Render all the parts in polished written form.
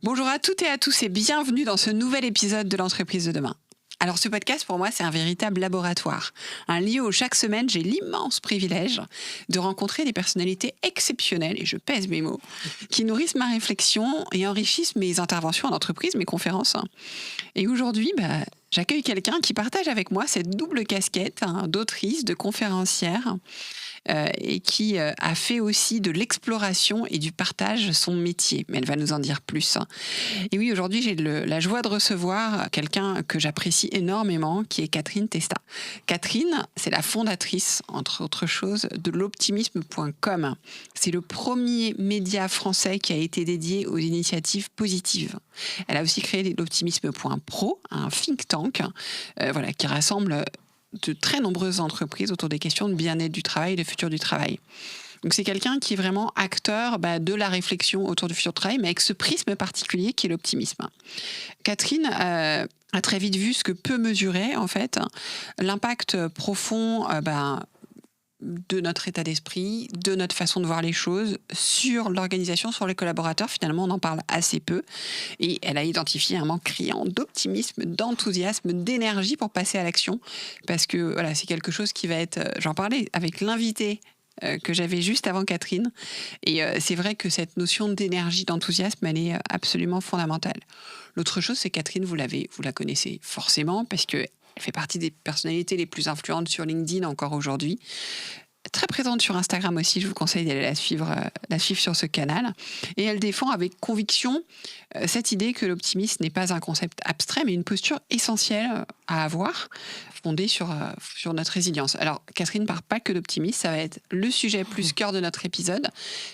Bonjour à toutes et à tous et bienvenue dans ce nouvel épisode de l'entreprise de demain. Alors ce podcast pour moi c'est un véritable laboratoire, un lieu où chaque semaine j'ai l'immense privilège de rencontrer des personnalités exceptionnelles, et je pèse mes mots, qui nourrissent ma réflexion et enrichissent mes interventions en entreprise, mes conférences. Et aujourd'hui, j'accueille quelqu'un qui partage avec moi cette double casquette d'autrice, de conférencière, et qui a fait aussi de l'exploration et du partage son métier. Mais elle va nous en dire plus. Et oui, aujourd'hui, j'ai la joie de recevoir quelqu'un que j'apprécie énormément, qui est Catherine Testa. Catherine, c'est la fondatrice, entre autres choses, de l'optimisme.com. C'est le premier média français qui a été dédié aux initiatives positives. Elle a aussi créé l'optimisme.pro, un think tank qui rassemble de très nombreuses entreprises autour des questions de bien-être du travail et de futur du travail. Donc c'est quelqu'un qui est vraiment acteur de la réflexion autour du futur du travail, mais avec ce prisme particulier qui est l'optimisme. Catherine a très vite vu ce que peut mesurer en fait l'impact profond de notre état d'esprit, de notre façon de voir les choses, sur l'organisation, sur les collaborateurs. Finalement, on en parle assez peu. Et elle a identifié un manque criant d'optimisme, d'enthousiasme, d'énergie pour passer à l'action. Parce que c'est quelque chose qui va être... J'en parlais avec l'invité que j'avais juste avant Catherine. Et c'est vrai que cette notion d'énergie, d'enthousiasme, elle est absolument fondamentale. L'autre chose, c'est Catherine, vous la connaissez forcément, parce que elle fait partie des personnalités les plus influentes sur LinkedIn encore aujourd'hui. Très présente sur Instagram aussi, je vous conseille d'aller la suivre sur ce canal. Et elle défend avec conviction cette idée que l'optimisme n'est pas un concept abstrait, mais une posture essentielle à avoir, fondée sur notre résilience. Alors, Catherine ne parle pas que d'optimisme, ça va être le sujet plus cœur de notre épisode.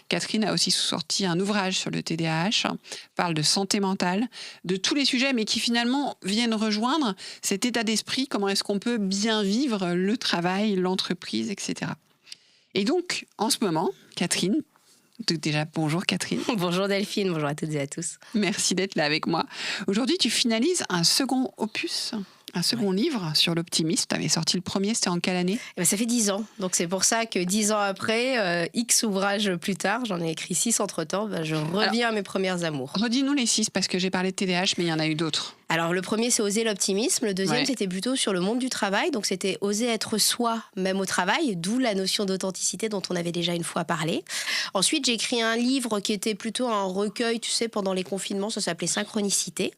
Catherine a aussi sorti un ouvrage sur le TDAH, parle de santé mentale, de tous les sujets, mais qui finalement viennent rejoindre cet état d'esprit, comment est-ce qu'on peut bien vivre le travail, l'entreprise, etc. Et donc, en ce moment, Catherine, déjà bonjour Catherine. Bonjour Delphine, bonjour à toutes et à tous. Merci d'être là avec moi. Aujourd'hui, tu finalises un second opus, un second livre sur l'optimisme. Tu avais sorti le premier, c'était en quelle année ? Ça fait 10 ans, donc c'est pour ça que 10 ans après, X ouvrages plus tard, j'en ai écrit 6 entre-temps, je reviens à mes premières amours. Redis-nous les 6, parce que j'ai parlé de TDAH, mais il y en a eu d'autres. Alors le premier, c'est Oser l'optimisme. Le deuxième, c'était plutôt sur le monde du travail. Donc c'était oser être soi, même au travail, d'où la notion d'authenticité dont on avait déjà une fois parlé. Ensuite, j'ai écrit un livre qui était plutôt un recueil, pendant les confinements, ça s'appelait Synchronicité.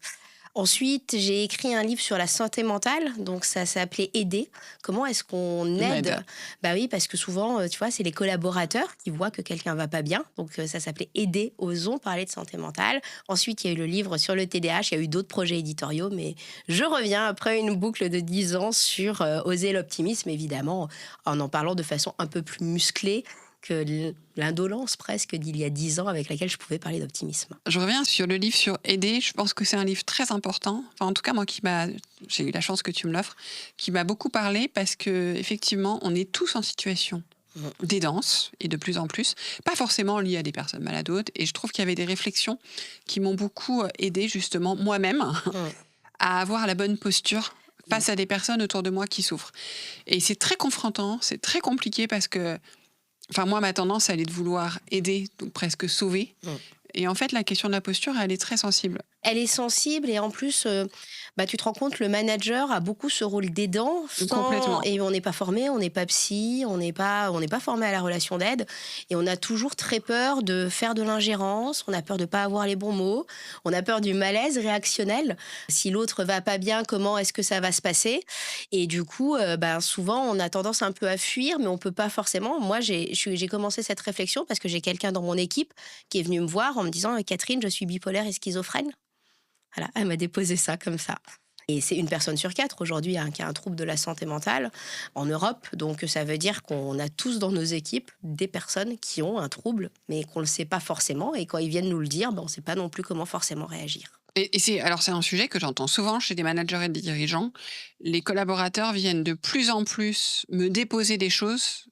Ensuite, j'ai écrit un livre sur la santé mentale, donc ça s'appelait Aider. Comment est-ce qu'on aide ? Oui, parce que souvent, c'est les collaborateurs qui voient que quelqu'un va pas bien. Donc ça s'appelait Aider, osons parler de santé mentale. Ensuite, il y a eu le livre sur le TDAH, il y a eu d'autres projets éditoriaux, mais je reviens après une boucle de 10 ans sur Oser l'optimisme, évidemment, en parlant de façon un peu plus musclée que l'indolence presque d'il y a 10 ans avec laquelle je pouvais parler d'optimisme. Je reviens sur le livre sur Aider. Je pense que c'est un livre très important. Enfin, en tout cas, moi, j'ai eu la chance que tu me l'offres, qui m'a beaucoup parlé parce que effectivement, on est tous en situation d'aidance et de plus en plus, pas forcément liées à des personnes malades ou autres. Et je trouve qu'il y avait des réflexions qui m'ont beaucoup aidé justement moi-même à avoir la bonne posture face à des personnes autour de moi qui souffrent. Et c'est très confrontant, c'est très compliqué parce que moi, ma tendance, elle est de vouloir aider, donc presque sauver. Et en fait, la question de la posture, elle est très sensible. Elle est sensible et en plus, tu te rends compte, le manager a beaucoup ce rôle d'aidant. Complètement. Et on n'est pas formé, on n'est pas psy, on n'est pas formé à la relation d'aide. Et on a toujours très peur de faire de l'ingérence, on a peur de ne pas avoir les bons mots, on a peur du malaise réactionnel. Si l'autre va pas bien, comment est-ce que ça va se passer ? Et du coup, souvent, on a tendance un peu à fuir, mais on peut pas forcément. Moi, j'ai commencé cette réflexion parce que j'ai quelqu'un dans mon équipe qui est venu me voir en me disant « Catherine, je suis bipolaire et schizophrène ». Voilà, elle m'a déposé ça comme ça. Et c'est une personne sur 4 aujourd'hui qui a un trouble de la santé mentale en Europe. Donc ça veut dire qu'on a tous dans nos équipes des personnes qui ont un trouble, mais qu'on ne le sait pas forcément. Et quand ils viennent nous le dire, on ne sait pas non plus comment forcément réagir. Et c'est un sujet que j'entends souvent chez des managers et des dirigeants. Les collaborateurs viennent de plus en plus me déposer des choses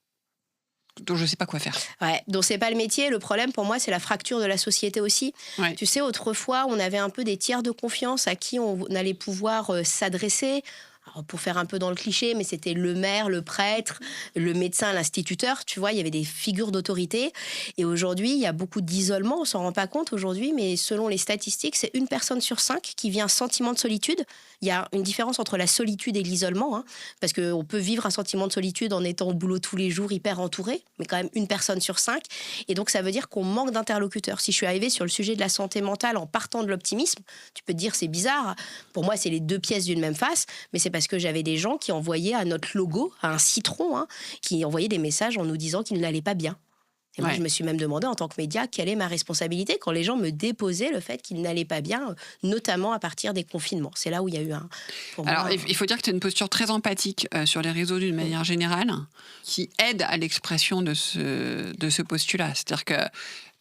dont je ne sais pas quoi faire. Ouais, donc c'est pas le métier. Le problème pour moi, c'est la fracture de la société aussi. Ouais. Tu sais, autrefois, on avait un peu des tiers de confiance à qui on allait pouvoir s'adresser. Alors, pour faire un peu dans le cliché, mais c'était le maire, le prêtre, le médecin, l'instituteur. Tu vois, il y avait des figures d'autorité. Et aujourd'hui, il y a beaucoup d'isolement. On s'en rend pas compte aujourd'hui, mais selon les statistiques, c'est 1 personne sur 5 qui vit un sentiment de solitude. Il y a une différence entre la solitude et l'isolement, hein, parce qu'on peut vivre un sentiment de solitude en étant au boulot tous les jours, hyper entouré, mais quand même 1 personne sur 5. Et donc, ça veut dire qu'on manque d'interlocuteurs. Si je suis arrivée sur le sujet de la santé mentale en partant de l'optimisme, tu peux te dire c'est bizarre. Pour moi, c'est les deux pièces d'une même face, mais c'est parce que j'avais des gens qui envoyaient à notre logo, à un citron, hein, qui envoyaient des messages en nous disant qu'ils n'allaient pas bien. Et moi, je me suis même demandé en tant que média quelle est ma responsabilité quand les gens me déposaient le fait qu'ils n'allaient pas bien, notamment à partir des confinements. C'est là où il y a eu Alors, il faut dire que tu as une posture très empathique sur les réseaux d'une manière générale qui aide à l'expression de ce postulat. C'est-à-dire que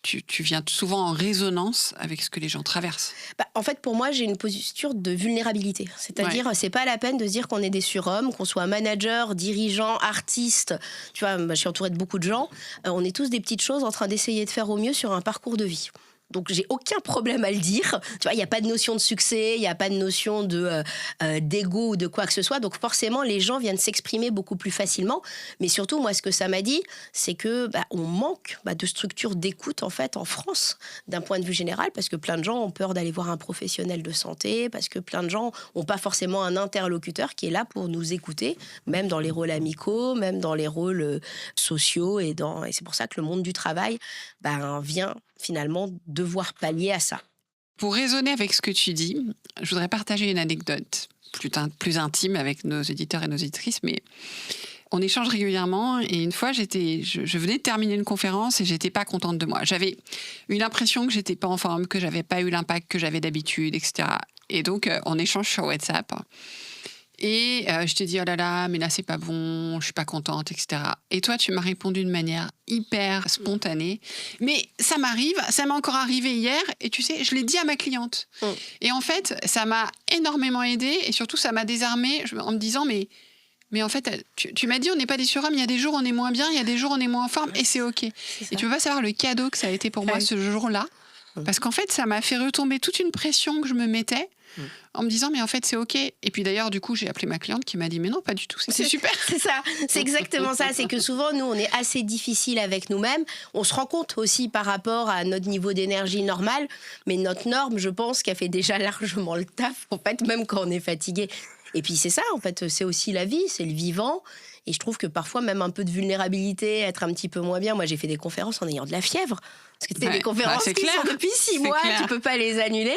tu viens souvent en résonance avec ce que les gens traversent. En fait, pour moi, j'ai une posture de vulnérabilité. C'est-à-dire, c'est pas la peine de se dire qu'on est des surhommes, qu'on soit manager, dirigeant, artiste. Tu vois, je suis entourée de beaucoup de gens. On est tous des petites choses en train d'essayer de faire au mieux sur un parcours de vie. Donc, j'ai aucun problème à le dire. Tu vois, il n'y a pas de notion de succès, il n'y a pas de notion d'ego ou de quoi que ce soit. Donc, forcément, les gens viennent s'exprimer beaucoup plus facilement. Mais surtout, moi, ce que ça m'a dit, c'est que on manque de structures d'écoute, en fait, en France, d'un point de vue général, parce que plein de gens ont peur d'aller voir un professionnel de santé, parce que plein de gens n'ont pas forcément un interlocuteur qui est là pour nous écouter, même dans les rôles amicaux, même dans les rôles sociaux. Et c'est pour ça que le monde du travail vient finalement devoir pallier à ça. Pour raisonner avec ce que tu dis, je voudrais partager une anecdote plus intime avec nos auditeurs et nos auditrices, mais on échange régulièrement et une fois, je venais de terminer une conférence et j'étais pas contente de moi. J'avais eu l'impression que j'étais pas en forme, que j'avais pas eu l'impact que j'avais d'habitude, etc. Et donc, on échange sur WhatsApp. Et je t'ai dit, oh là là, mais là, c'est pas bon, je suis pas contente, etc. Et toi, tu m'as répondu de manière hyper spontanée. Mais ça m'arrive, ça m'est encore arrivé hier, et tu sais, je l'ai dit à ma cliente. Et en fait, ça m'a énormément aidée, et surtout, ça m'a désarmée en me disant, mais en fait, tu m'as dit, on n'est pas des surhommes, il y a des jours où on est moins bien, il y a des jours où on est moins en forme, et c'est OK. Et tu veux pas savoir le cadeau que ça a été pour moi ce jour-là, parce qu'en fait, ça m'a fait retomber toute une pression que je me mettais, en me disant mais en fait c'est OK. Et puis d'ailleurs du coup j'ai appelé ma cliente qui m'a dit mais non pas du tout, c'est super. C'est ça, c'est exactement ça. C'est que souvent nous on est assez difficile avec nous-mêmes. On se rend compte aussi par rapport à notre niveau d'énergie normal, mais notre norme je pense qu'elle fait déjà largement le taf en fait même quand on est fatigué. Et puis c'est ça en fait, c'est aussi la vie, c'est le vivant. Et je trouve que parfois, même un peu de vulnérabilité, être un petit peu moins bien. Moi, j'ai fait des conférences en ayant de la fièvre. Parce que c'était des conférences qui sont depuis 6 mois, tu ne peux pas les annuler.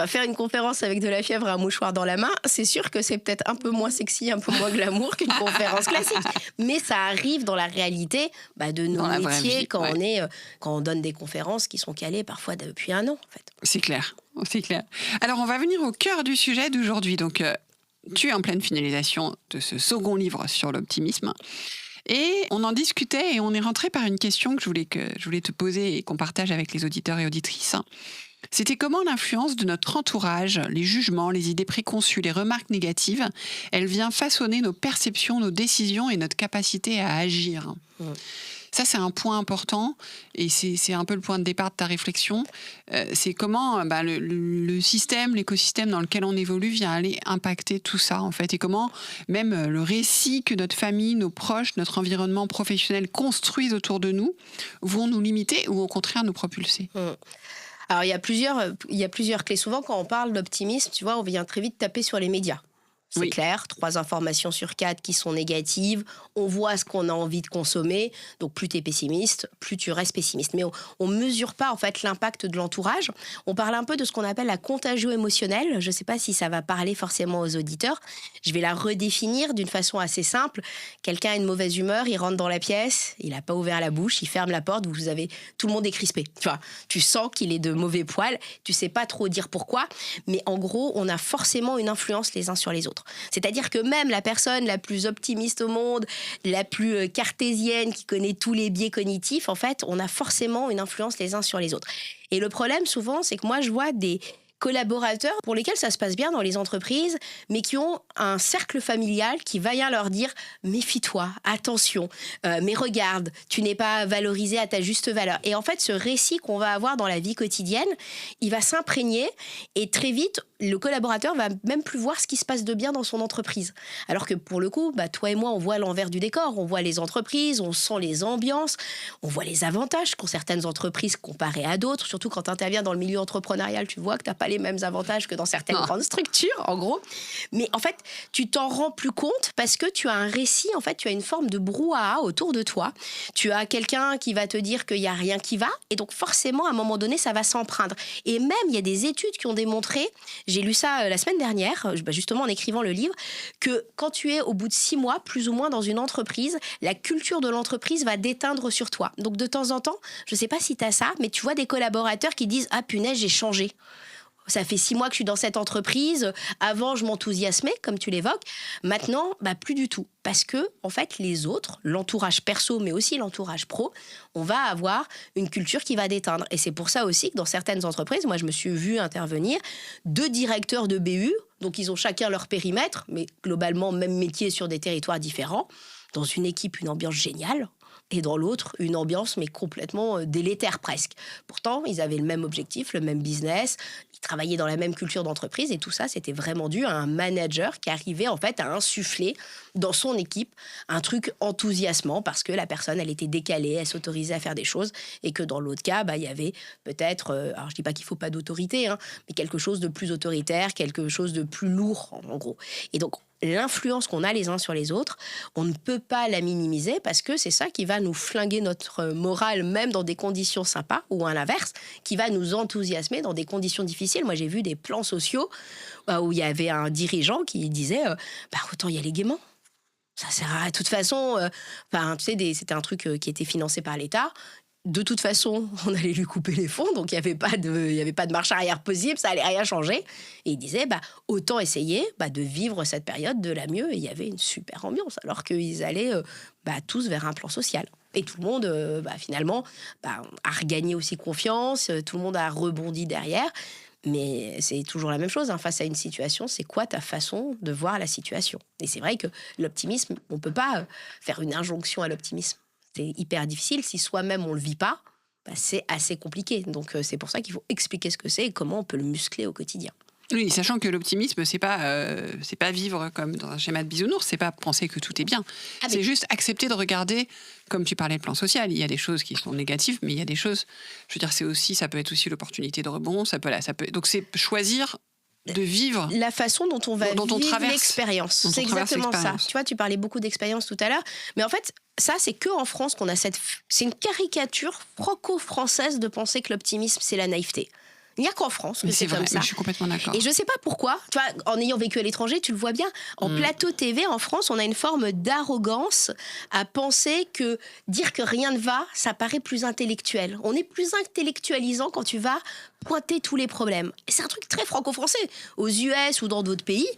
Faire une conférence avec de la fièvre et un mouchoir dans la main, c'est sûr que c'est peut-être un peu moins sexy, un peu moins glamour qu'une conférence classique. Mais ça arrive dans la réalité de nos métiers quand on donne des conférences qui sont calées parfois depuis 1 an. En fait. C'est clair, c'est clair. Alors, on va venir au cœur du sujet d'aujourd'hui. Donc, tu es en pleine finalisation de ce second livre sur l'optimisme. Et on en discutait et on est rentré par une question que je voulais te poser et qu'on partage avec les auditeurs et auditrices. C'était comment l'influence de notre entourage, les jugements, les idées préconçues, les remarques négatives, elle vient façonner nos perceptions, nos décisions et notre capacité à agir. Ça, c'est un point important et c'est un peu le point de départ de ta réflexion. C'est comment le système, l'écosystème dans lequel on évolue vient aller impacter tout ça, en fait. Et comment même le récit que notre famille, nos proches, notre environnement professionnel construisent autour de nous vont nous limiter ou au contraire nous propulser. Alors, il y a plusieurs clés. Souvent, quand on parle d'optimisme, tu vois, on vient très vite taper sur les médias. C'est clair, 3 informations sur 4 qui sont négatives. On voit ce qu'on a envie de consommer. Donc, plus tu es pessimiste, plus tu restes pessimiste. Mais on ne mesure pas, en fait, l'impact de l'entourage. On parle un peu de ce qu'on appelle la contagion émotionnelle. Je ne sais pas si ça va parler forcément aux auditeurs. Je vais la redéfinir d'une façon assez simple. Quelqu'un a une mauvaise humeur, il rentre dans la pièce, il n'a pas ouvert la bouche, il ferme la porte, tout le monde est crispé. Tu sens qu'il est de mauvais poil, tu ne sais pas trop dire pourquoi. Mais en gros, on a forcément une influence les uns sur les autres. C'est-à-dire que même la personne la plus optimiste au monde, la plus cartésienne, qui connaît tous les biais cognitifs, en fait, on a forcément une influence les uns sur les autres. Et le problème, souvent, c'est que moi, je vois des collaborateurs pour lesquels ça se passe bien dans les entreprises, mais qui ont un cercle familial qui va bien leur dire « méfie-toi, attention, mais regarde, tu n'es pas valorisé à ta juste valeur ». Et en fait, ce récit qu'on va avoir dans la vie quotidienne, il va s'imprégner et très vite, le collaborateur va même plus voir ce qui se passe de bien dans son entreprise. Alors que pour le coup, toi et moi, on voit l'envers du décor, on voit les entreprises, on sent les ambiances, on voit les avantages qu'ont certaines entreprises comparées à d'autres, surtout quand tu interviens dans le milieu entrepreneurial, tu vois que tu n'as pas les mêmes avantages que dans certaines grandes structures, en gros. Mais en fait, tu t'en rends plus compte parce que tu as un récit, en fait, tu as une forme de brouhaha autour de toi. Tu as quelqu'un qui va te dire qu'il n'y a rien qui va, et donc forcément, à un moment donné, ça va s'empreindre. Et même, il y a des études qui ont démontré, j'ai lu ça la semaine dernière, justement en écrivant le livre, que quand tu es au bout de 6 mois, plus ou moins dans une entreprise, la culture de l'entreprise va déteindre sur toi. Donc de temps en temps, je ne sais pas si tu as ça, mais tu vois des collaborateurs qui disent « Ah punaise, j'ai changé ». Ça fait 6 mois que je suis dans cette entreprise. Avant, je m'enthousiasmais, comme tu l'évoques. Maintenant, plus du tout. Parce que, en fait, les autres, l'entourage perso, mais aussi l'entourage pro, on va avoir une culture qui va déteindre. Et c'est pour ça aussi que dans certaines entreprises, moi, je me suis vue intervenir 2 directeurs de BU. Donc, ils ont chacun leur périmètre, mais globalement, même métier sur des territoires différents. Dans une équipe, une ambiance géniale. Et dans l'autre, une ambiance, mais complètement délétère presque. Pourtant, ils avaient le même objectif, le même business, ils travaillaient dans la même culture d'entreprise, et tout ça, c'était vraiment dû à un manager qui arrivait en fait à insuffler dans son équipe un truc enthousiasmant, parce que la personne, elle était décalée, elle s'autorisait à faire des choses, et que dans l'autre cas, il y avait peut-être, alors je dis pas qu'il faut pas d'autorité, mais quelque chose de plus autoritaire, quelque chose de plus lourd, en gros. Et donc, l'influence qu'on a les uns sur les autres, on ne peut pas la minimiser parce que c'est ça qui va nous flinguer notre morale, même dans des conditions sympas, ou à l'inverse, qui va nous enthousiasmer dans des conditions difficiles. Moi, j'ai vu des plans sociaux où il y avait un dirigeant qui disait autant y aller gaiement. Ça sert à... De toute façon, tu sais, c'était un truc qui était financé par l'État. De toute façon, on allait lui couper les fonds, donc il n'y avait pas de marche arrière possible, ça allait rien changer. Et il disait, autant essayer de vivre cette période de la mieux. Et il y avait une super ambiance, alors qu'ils allaient tous vers un plan social. Et tout le monde, finalement, a regagné aussi confiance, tout le monde a rebondi derrière. Mais c'est toujours la même chose, face à une situation, c'est quoi ta façon de voir la situation? Et c'est vrai que l'optimisme, on ne peut pas faire une injonction à l'optimisme. C'est hyper difficile. Si soi-même, on ne le vit pas, c'est assez compliqué. Donc, c'est pour ça qu'il faut expliquer ce que c'est et comment on peut le muscler au quotidien. Oui, sachant que l'optimisme, c'est pas vivre comme dans un schéma de bisounours, c'est pas penser que tout est bien. C'est juste accepter de regarder, comme tu parlais de plan social, il y a des choses qui sont négatives, mais il y a des choses, je veux dire, ça peut être aussi l'opportunité de rebond, donc c'est choisir de vivre la façon dont on va vivre l'expérience. C'est exactement ça. Tu vois, tu parlais beaucoup d'expérience tout à l'heure, mais en fait, ça, c'est qu'en France qu'on a c'est une caricature franco-française de penser que l'optimisme, c'est la naïveté. Il n'y a qu'en France que c'est comme ça. Je suis complètement d'accord. Et je ne sais pas pourquoi. Tu vois, en ayant vécu à l'étranger, tu le vois bien. En plateau TV, en France, on a une forme d'arrogance à penser que dire que rien ne va, ça paraît plus intellectuel. On est plus intellectualisant quand tu vas pointer tous les problèmes. Et c'est un truc très franco-français. Aux US ou dans d'autres pays,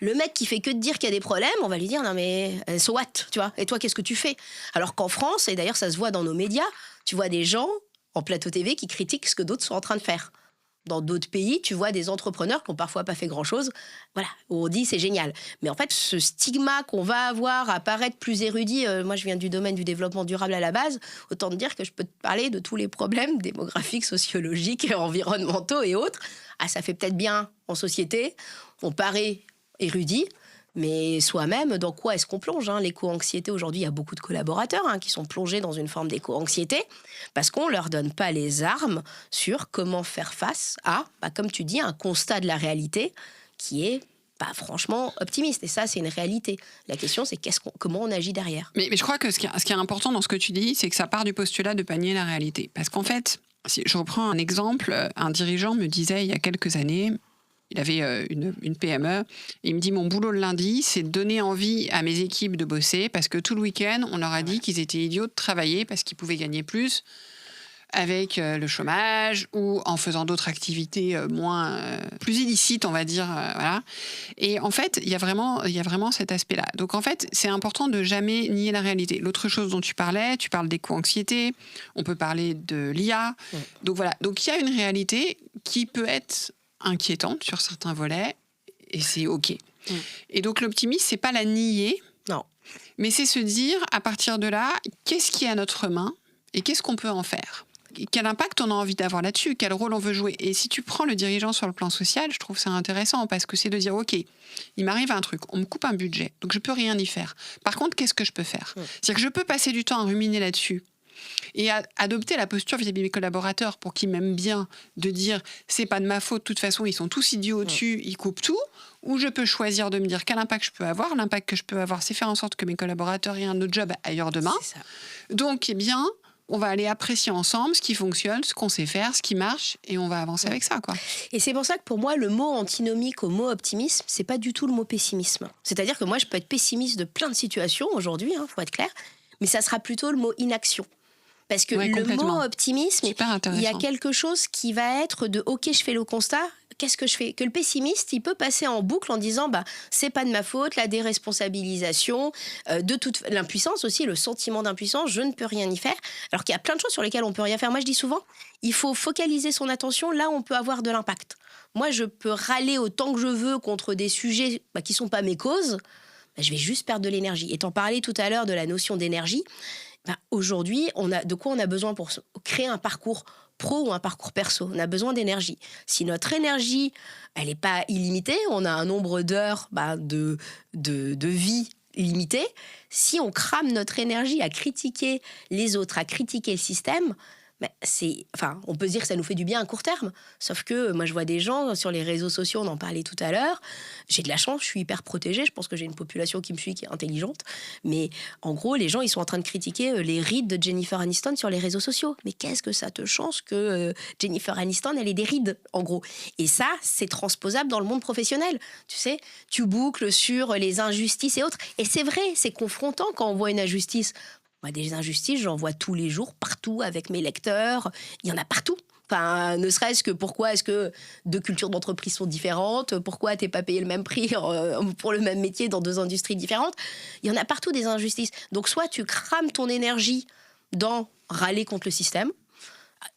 le mec qui fait que de dire qu'il y a des problèmes, on va lui dire non mais so what, tu vois. Et toi, qu'est-ce que tu fais? Alors qu'en France, et d'ailleurs ça se voit dans nos médias, tu vois des gens en plateau TV qui critiquent ce que d'autres sont en train de faire. Dans d'autres pays, tu vois des entrepreneurs qui n'ont parfois pas fait grand-chose, voilà, où on dit c'est génial. Mais en fait, ce stigma qu'on va avoir à paraître plus érudit, moi je viens du domaine du développement durable à la base, autant te dire que je peux te parler de tous les problèmes démographiques, sociologiques, environnementaux et autres. Ah, ça fait peut-être bien en société, on paraît érudit, mais soi-même, dans quoi est-ce qu'on plonge? L'éco-anxiété, aujourd'hui, il y a beaucoup de collaborateurs qui sont plongés dans une forme d'éco-anxiété parce qu'on ne leur donne pas les armes sur comment faire face à, comme tu dis, un constat de la réalité qui est franchement optimiste. Et ça, c'est une réalité. La question, c'est comment on agit derrière. Mais je crois que ce qui est important dans ce que tu dis, c'est que ça part du postulat de pas nier la réalité. Parce qu'en fait, si je reprends un exemple, un dirigeant me disait il y a quelques années... Il avait une PME. Et il me dit, mon boulot le lundi, c'est de donner envie à mes équipes de bosser parce que tout le week-end, on leur a dit qu'ils étaient idiots de travailler parce qu'ils pouvaient gagner plus avec le chômage ou en faisant d'autres activités plus illicites, on va dire. Voilà. Et en fait, il y a vraiment cet aspect-là. Donc en fait, c'est important de jamais nier la réalité. L'autre chose dont tu parles d'éco-anxiété, on peut parler de l'IA. Donc voilà. Donc il y a une réalité qui peut être inquiétante sur certains volets, et c'est OK. Et donc l'optimisme, c'est pas la nier, non, mais c'est se dire, à partir de là, qu'est-ce qui est à notre main et qu'est-ce qu'on peut en faire? quel impact on a envie d'avoir là-dessus, quel rôle on veut jouer. Et si tu prends le dirigeant sur le plan social, je trouve ça intéressant parce que c'est de dire, OK, il m'arrive un truc, on me coupe un budget, donc je peux rien y faire. Par contre, qu'est-ce que je peux faire ? C'est-à-dire que je peux passer du temps à ruminer là-dessus et adopter la posture vis-à-vis de mes collaborateurs pour qu'ils m'aiment bien, de dire c'est pas de ma faute, de toute façon ils sont tous idiots au-dessus, ils coupent tout, ou je peux choisir de me dire quel impact je peux avoir. L'impact que je peux avoir, c'est faire en sorte que mes collaborateurs aient un autre job ailleurs demain. C'est ça. Donc, eh bien, on va aller apprécier ensemble ce qui fonctionne, ce qu'on sait faire, ce qui marche, et on va avancer avec ça, quoi. Et c'est pour ça que pour moi, le mot antinomique au mot optimisme, c'est pas du tout le mot pessimisme. C'est-à-dire que moi, je peux être pessimiste de plein de situations aujourd'hui, faut être clair, mais ça sera plutôt le mot inaction. Parce que le mot optimisme, il y a quelque chose qui va être de « ok, je fais le constat ». Qu'est-ce que je fais ? Que le pessimiste, il peut passer en boucle en disant c'est pas de ma faute, la déresponsabilisation, l'impuissance aussi, le sentiment d'impuissance, je ne peux rien y faire. Alors qu'il y a plein de choses sur lesquelles on peut rien faire. Moi, je dis souvent, il faut focaliser son attention là où on peut avoir de l'impact. Moi, je peux râler autant que je veux contre des sujets qui sont pas mes causes. Je vais juste perdre de l'énergie. Et t'en parlais tout à l'heure de la notion d'énergie. Aujourd'hui, de quoi on a besoin pour créer un parcours pro ou un parcours perso? On a besoin d'énergie. Si notre énergie, elle n'est pas illimitée, on a un nombre d'heures de vie limité. Si on crame notre énergie à critiquer les autres, à critiquer le système, on peut se dire que ça nous fait du bien à court terme. Sauf que moi, je vois des gens sur les réseaux sociaux, on en parlait tout à l'heure. J'ai de la chance, je suis hyper protégée. Je pense que j'ai une population qui me suit, qui est intelligente. Mais en gros, les gens, ils sont en train de critiquer les rides de Jennifer Aniston sur les réseaux sociaux. Mais qu'est-ce que ça te change que Jennifer Aniston, elle ait des rides, en gros. Et ça, c'est transposable dans le monde professionnel. Tu sais, tu boucles sur les injustices et autres. Et c'est vrai, c'est confrontant quand on voit une injustice. Moi, des injustices, j'en vois tous les jours, partout, avec mes lecteurs. Il y en a partout. Enfin, ne serait-ce que pourquoi est-ce que deux cultures d'entreprise sont différentes ? Pourquoi t'es pas payé le même prix pour le même métier dans deux industries différentes ? Il y en a partout des injustices. Donc, soit tu crames ton énergie dans râler contre le système.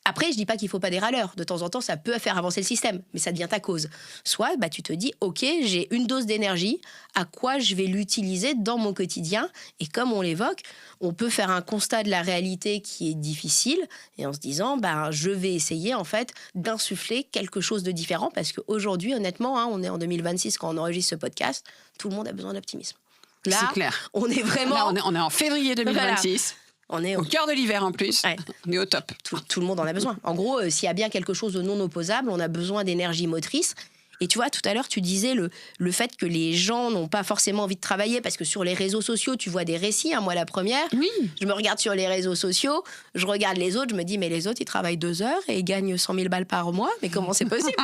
Après, je dis pas qu'il faut pas des râleurs. De temps en temps, ça peut faire avancer le système, mais ça devient ta cause. Soit, tu te dis, ok, j'ai une dose d'énergie, à quoi je vais l'utiliser dans mon quotidien ? Et comme on l'évoque, on peut faire un constat de la réalité qui est difficile, et en se disant, je vais essayer en fait d'insuffler quelque chose de différent, parce qu'aujourd'hui, honnêtement, on est en 2026 quand on enregistre ce podcast, tout le monde a besoin d'optimisme. Là, c'est clair. On est vraiment... Là, on est en février 2026. Voilà. On est au cœur de l'hiver en plus, on est au top. Tout le monde en a besoin. En gros, s'il y a bien quelque chose de non opposable, on a besoin d'énergie motrice. Et tu vois, tout à l'heure, tu disais le fait que les gens n'ont pas forcément envie de travailler parce que sur les réseaux sociaux, tu vois des récits. Moi, la première, oui. Je me regarde sur les réseaux sociaux, je regarde les autres, je me dis, mais les autres, ils travaillent 2 heures et ils gagnent 100 000 balles par mois. Mais comment c'est possible ?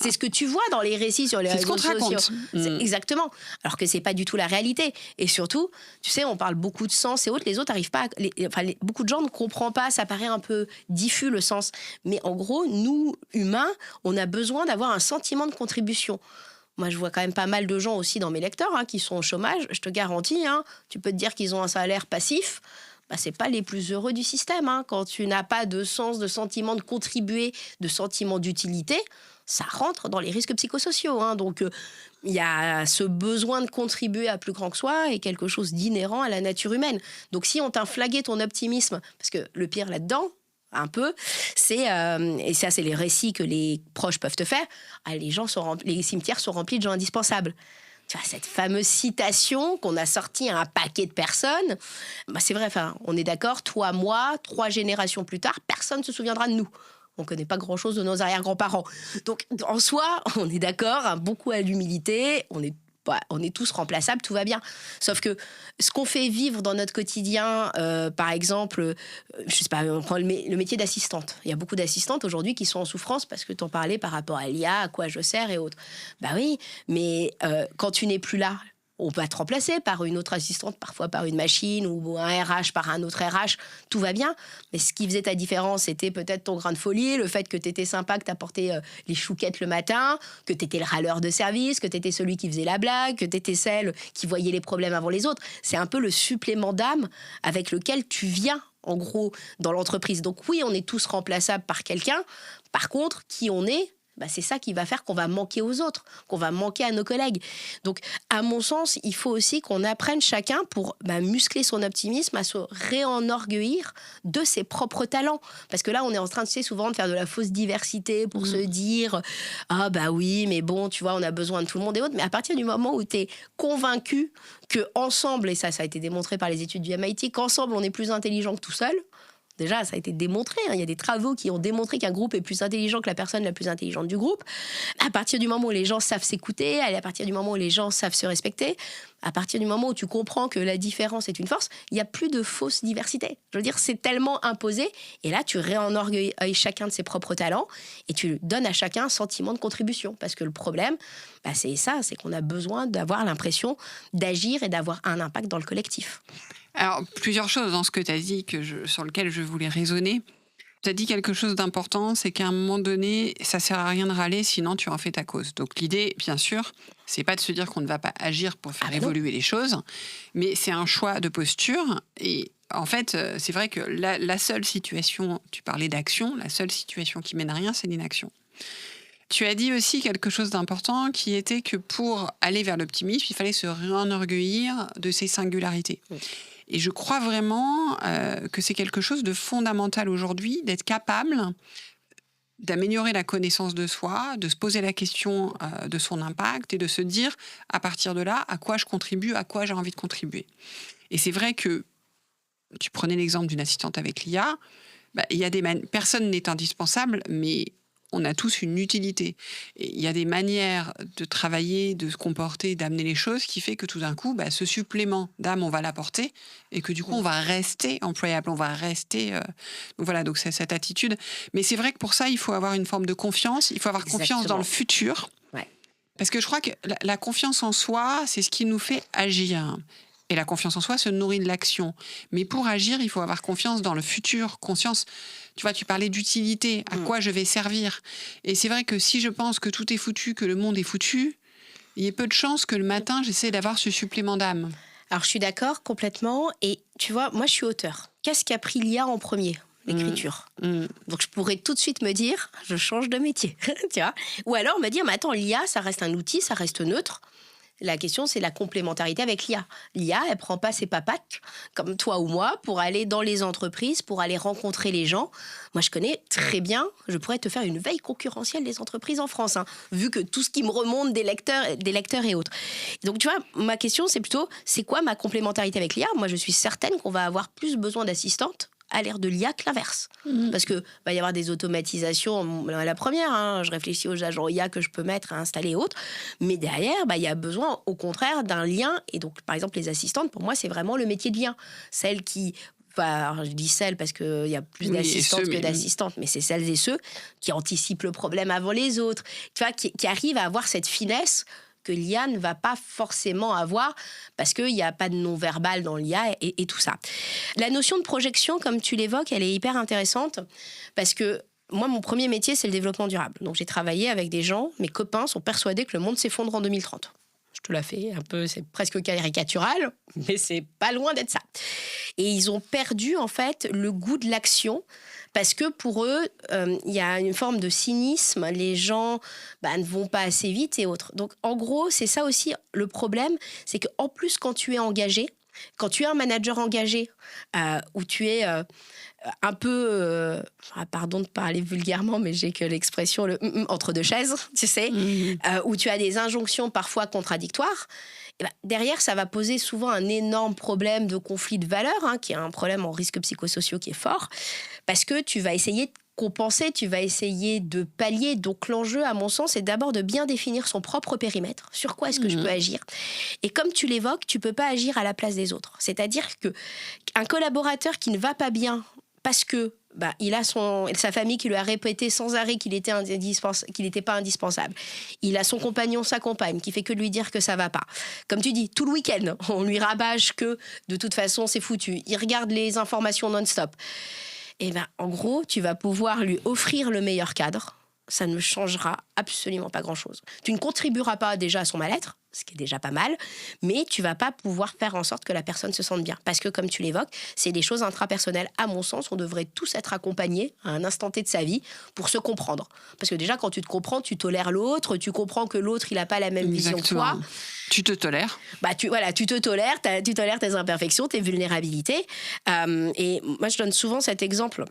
C'est ce que tu vois dans les récits sur les réseaux sociaux. Exactement. Alors que c'est pas du tout la réalité. Et surtout, tu sais, on parle beaucoup de sens et autres. Les autres n'arrivent pas beaucoup de gens ne comprennent pas. Ça paraît un peu diffus, le sens. Mais en gros, nous, humains, on a besoin d'avoir un sentiment de contribution. Moi, je vois quand même pas mal de gens aussi dans mes lecteurs qui sont au chômage. Je te garantis, tu peux te dire qu'ils ont un salaire passif. C'est pas les plus heureux du système. Quand tu n'as pas de sens, de sentiment de contribuer, de sentiment d'utilité, ça rentre dans les risques psychosociaux. Donc, il y a ce besoin de contribuer à plus grand que soi et quelque chose d'inhérent à la nature humaine. Donc, si on t'a flagué ton optimisme, parce que le pire là-dedans, un peu, et ça c'est les récits que les proches peuvent te faire, les cimetières sont remplis de gens indispensables. Tu vois, cette fameuse citation qu'on a sortie à un paquet de personnes, c'est vrai, on est d'accord, toi, moi, 3 générations plus tard, personne ne se souviendra de nous. On ne connaît pas grand-chose de nos arrière-grands-parents. Donc, en soi, on est d'accord, beaucoup à l'humilité, on est tous remplaçables, tout va bien. Sauf que ce qu'on fait vivre dans notre quotidien, par exemple, je sais pas, on prend le métier d'assistante. Il y a beaucoup d'assistantes aujourd'hui qui sont en souffrance parce que tu en parlais par rapport à l'IA, à quoi je sers et autres. Oui, mais quand tu n'es plus là, on va te remplacer par une autre assistante, parfois par une machine, ou un RH par un autre RH, tout va bien. Mais ce qui faisait ta différence, c'était peut-être ton grain de folie, le fait que tu étais sympa, que tu apportais les chouquettes le matin, que tu étais le râleur de service, que tu étais celui qui faisait la blague, que tu étais celle qui voyait les problèmes avant les autres. C'est un peu le supplément d'âme avec lequel tu viens, en gros, dans l'entreprise. Donc oui, on est tous remplaçables par quelqu'un. Par contre, qui on est, c'est ça qui va faire qu'on va manquer aux autres, qu'on va manquer à nos collègues. Donc, à mon sens, il faut aussi qu'on apprenne chacun pour muscler son optimisme, à se réenorgueillir de ses propres talents. Parce que là, on est en train, souvent de faire de la fausse diversité pour se dire « Ah oui, mais bon, tu vois, on a besoin de tout le monde et autres. » Mais à partir du moment où tu es convaincu qu'ensemble, et ça a été démontré par les études du MIT, qu'ensemble, on est plus intelligent que tout seul. Déjà, ça a été démontré. Il y a des travaux qui ont démontré qu'un groupe est plus intelligent que la personne la plus intelligente du groupe. À partir du moment où les gens savent s'écouter, à partir du moment où les gens savent se respecter, à partir du moment où tu comprends que la différence est une force, il n'y a plus de fausse diversité. Je veux dire, c'est tellement imposé. Et là, tu réenorgueillis chacun de ses propres talents et tu donnes à chacun un sentiment de contribution. Parce que le problème, c'est ça, c'est qu'on a besoin d'avoir l'impression d'agir et d'avoir un impact dans le collectif. Alors, plusieurs choses dans ce que tu as dit sur lequel je voulais raisonner. Tu as dit quelque chose d'important, c'est qu'à un moment donné, ça ne sert à rien de râler, sinon tu en fais ta cause. Donc l'idée, bien sûr, c'est pas de se dire qu'on ne va pas agir pour faire évoluer les choses, mais c'est un choix de posture. Et en fait, c'est vrai que la seule situation, tu parlais d'action, la seule situation qui mène à rien, c'est l'inaction. Tu as dit aussi quelque chose d'important qui était que pour aller vers l'optimisme, il fallait se réenorgueillir de ses singularités. Oui. Et je crois vraiment que c'est quelque chose de fondamental aujourd'hui, d'être capable d'améliorer la connaissance de soi, de se poser la question de son impact et de se dire, à partir de là, à quoi je contribue, à quoi j'ai envie de contribuer. Et c'est vrai que, tu prenais l'exemple d'une assistante avec l'IA, personne n'est indispensable, mais on a tous une utilité. Et il y a des manières de travailler, de se comporter, d'amener les choses qui fait que tout d'un coup, ce supplément d'âme, on va l'apporter et que du coup, on va rester employable, on va rester... donc c'est cette attitude. Mais c'est vrai que pour ça, il faut avoir une forme de confiance, il faut avoir confiance dans le futur. Ouais. Parce que je crois que la confiance en soi, c'est ce qui nous fait agir. Et la confiance en soi se nourrit de l'action. Mais pour agir, il faut avoir confiance dans le futur, conscience. Tu vois, tu parlais d'utilité, à quoi je vais servir. Et c'est vrai que si je pense que tout est foutu, que le monde est foutu, il y a peu de chances que le matin, j'essaie d'avoir ce supplément d'âme. Alors, je suis d'accord complètement. Et tu vois, moi, je suis auteur. Qu'est-ce qui a pris l'IA en premier ? L'écriture. Donc, je pourrais tout de suite me dire, je change de métier. Tu vois ? Ou alors me dire, mais attends, l'IA, ça reste un outil, ça reste neutre. La question, c'est la complémentarité avec l'IA. L'IA, elle ne prend pas ses papates, comme toi ou moi, pour aller dans les entreprises, pour aller rencontrer les gens. Moi, je connais très bien, je pourrais te faire une veille concurrentielle des entreprises en France, vu que tout ce qui me remonte des lecteurs et autres. Donc, tu vois, ma question, c'est plutôt, c'est quoi ma complémentarité avec l'IA ? Moi, je suis certaine qu'on va avoir plus besoin d'assistantes à l'ère de l'IA que l'inverse. Parce qu'il va y avoir des automatisations. La première, je réfléchis aux agents IA que je peux mettre à installer et autres. Mais derrière, il y a besoin, au contraire, d'un lien. Et donc, par exemple, les assistantes, pour moi, c'est vraiment le métier de lien. Celles qui... je dis celles parce qu'il y a plus d'assistantes que d'assistantes, mais c'est celles et ceux qui anticipent le problème avant les autres, tu vois, qui arrivent à avoir cette finesse que l'IA ne va pas forcément avoir parce qu'il n'y a pas de non-verbal dans l'IA et tout ça. La notion de projection, comme tu l'évoques, elle est hyper intéressante parce que moi, mon premier métier, c'est le développement durable. Donc, j'ai travaillé avec des gens, mes copains sont persuadés que le monde s'effondre en 2030. Je te la fais un peu, c'est presque caricatural, mais c'est pas loin d'être ça. Et ils ont perdu, en fait, le goût de l'action parce que pour eux, il y a une forme de cynisme. Les gens ne vont pas assez vite et autres. Donc, en gros, c'est ça aussi le problème. C'est qu'en plus, quand tu es engagé, quand tu es un manager engagé, où tu es un peu... pardon de parler vulgairement, mais j'ai que l'expression entre deux chaises, tu sais, où tu as des injonctions parfois contradictoires. Derrière, ça va poser souvent un énorme problème de conflit de valeurs, qui est un problème en risques psychosociaux qui est fort, parce que tu vas essayer de compenser, tu vas essayer de pallier. Donc l'enjeu, à mon sens, c'est d'abord de bien définir son propre périmètre. Sur quoi est-ce que je peux agir ? Et comme tu l'évoques, tu ne peux pas agir à la place des autres. C'est-à-dire qu'un collaborateur qui ne va pas bien parce que il a sa famille qui lui a répété sans arrêt qu'il n'était pas indispensable. Il a son compagnon, sa compagne, qui fait que lui dire que ça va pas. Comme tu dis, tout le week-end, on lui rabâche que de toute façon, c'est foutu. Il regarde les informations non-stop. Et en gros, tu vas pouvoir lui offrir le meilleur cadre. Ça ne changera absolument pas grand-chose. Tu ne contribueras pas déjà à son mal-être, ce qui est déjà pas mal, mais tu vas pas pouvoir faire en sorte que la personne se sente bien. Parce que, comme tu l'évoques, c'est des choses intrapersonnelles. À mon sens, on devrait tous être accompagnés à un instant T de sa vie pour se comprendre. Parce que déjà, quand tu te comprends, tu tolères l'autre, tu comprends que l'autre, il n'a pas la même vision que toi. Tu te tolères. Tu te tolères, tu tolères tes imperfections, tes vulnérabilités. Et moi, je donne souvent cet exemple.